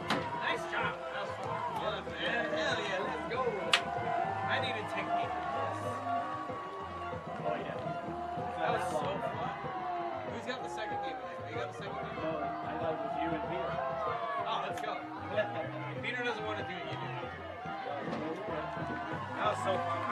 [SPEAKER 4] Nice job. That was fun. Yeah, man. Hell yeah, let's go. I need a technique for this. Oh, yeah. That was so fun. Who's got the second game tonight? You got the second game?
[SPEAKER 5] No, I thought it was you and Peter.
[SPEAKER 4] Oh, let's go. If Peter doesn't want to do it, you do it. That was so fun.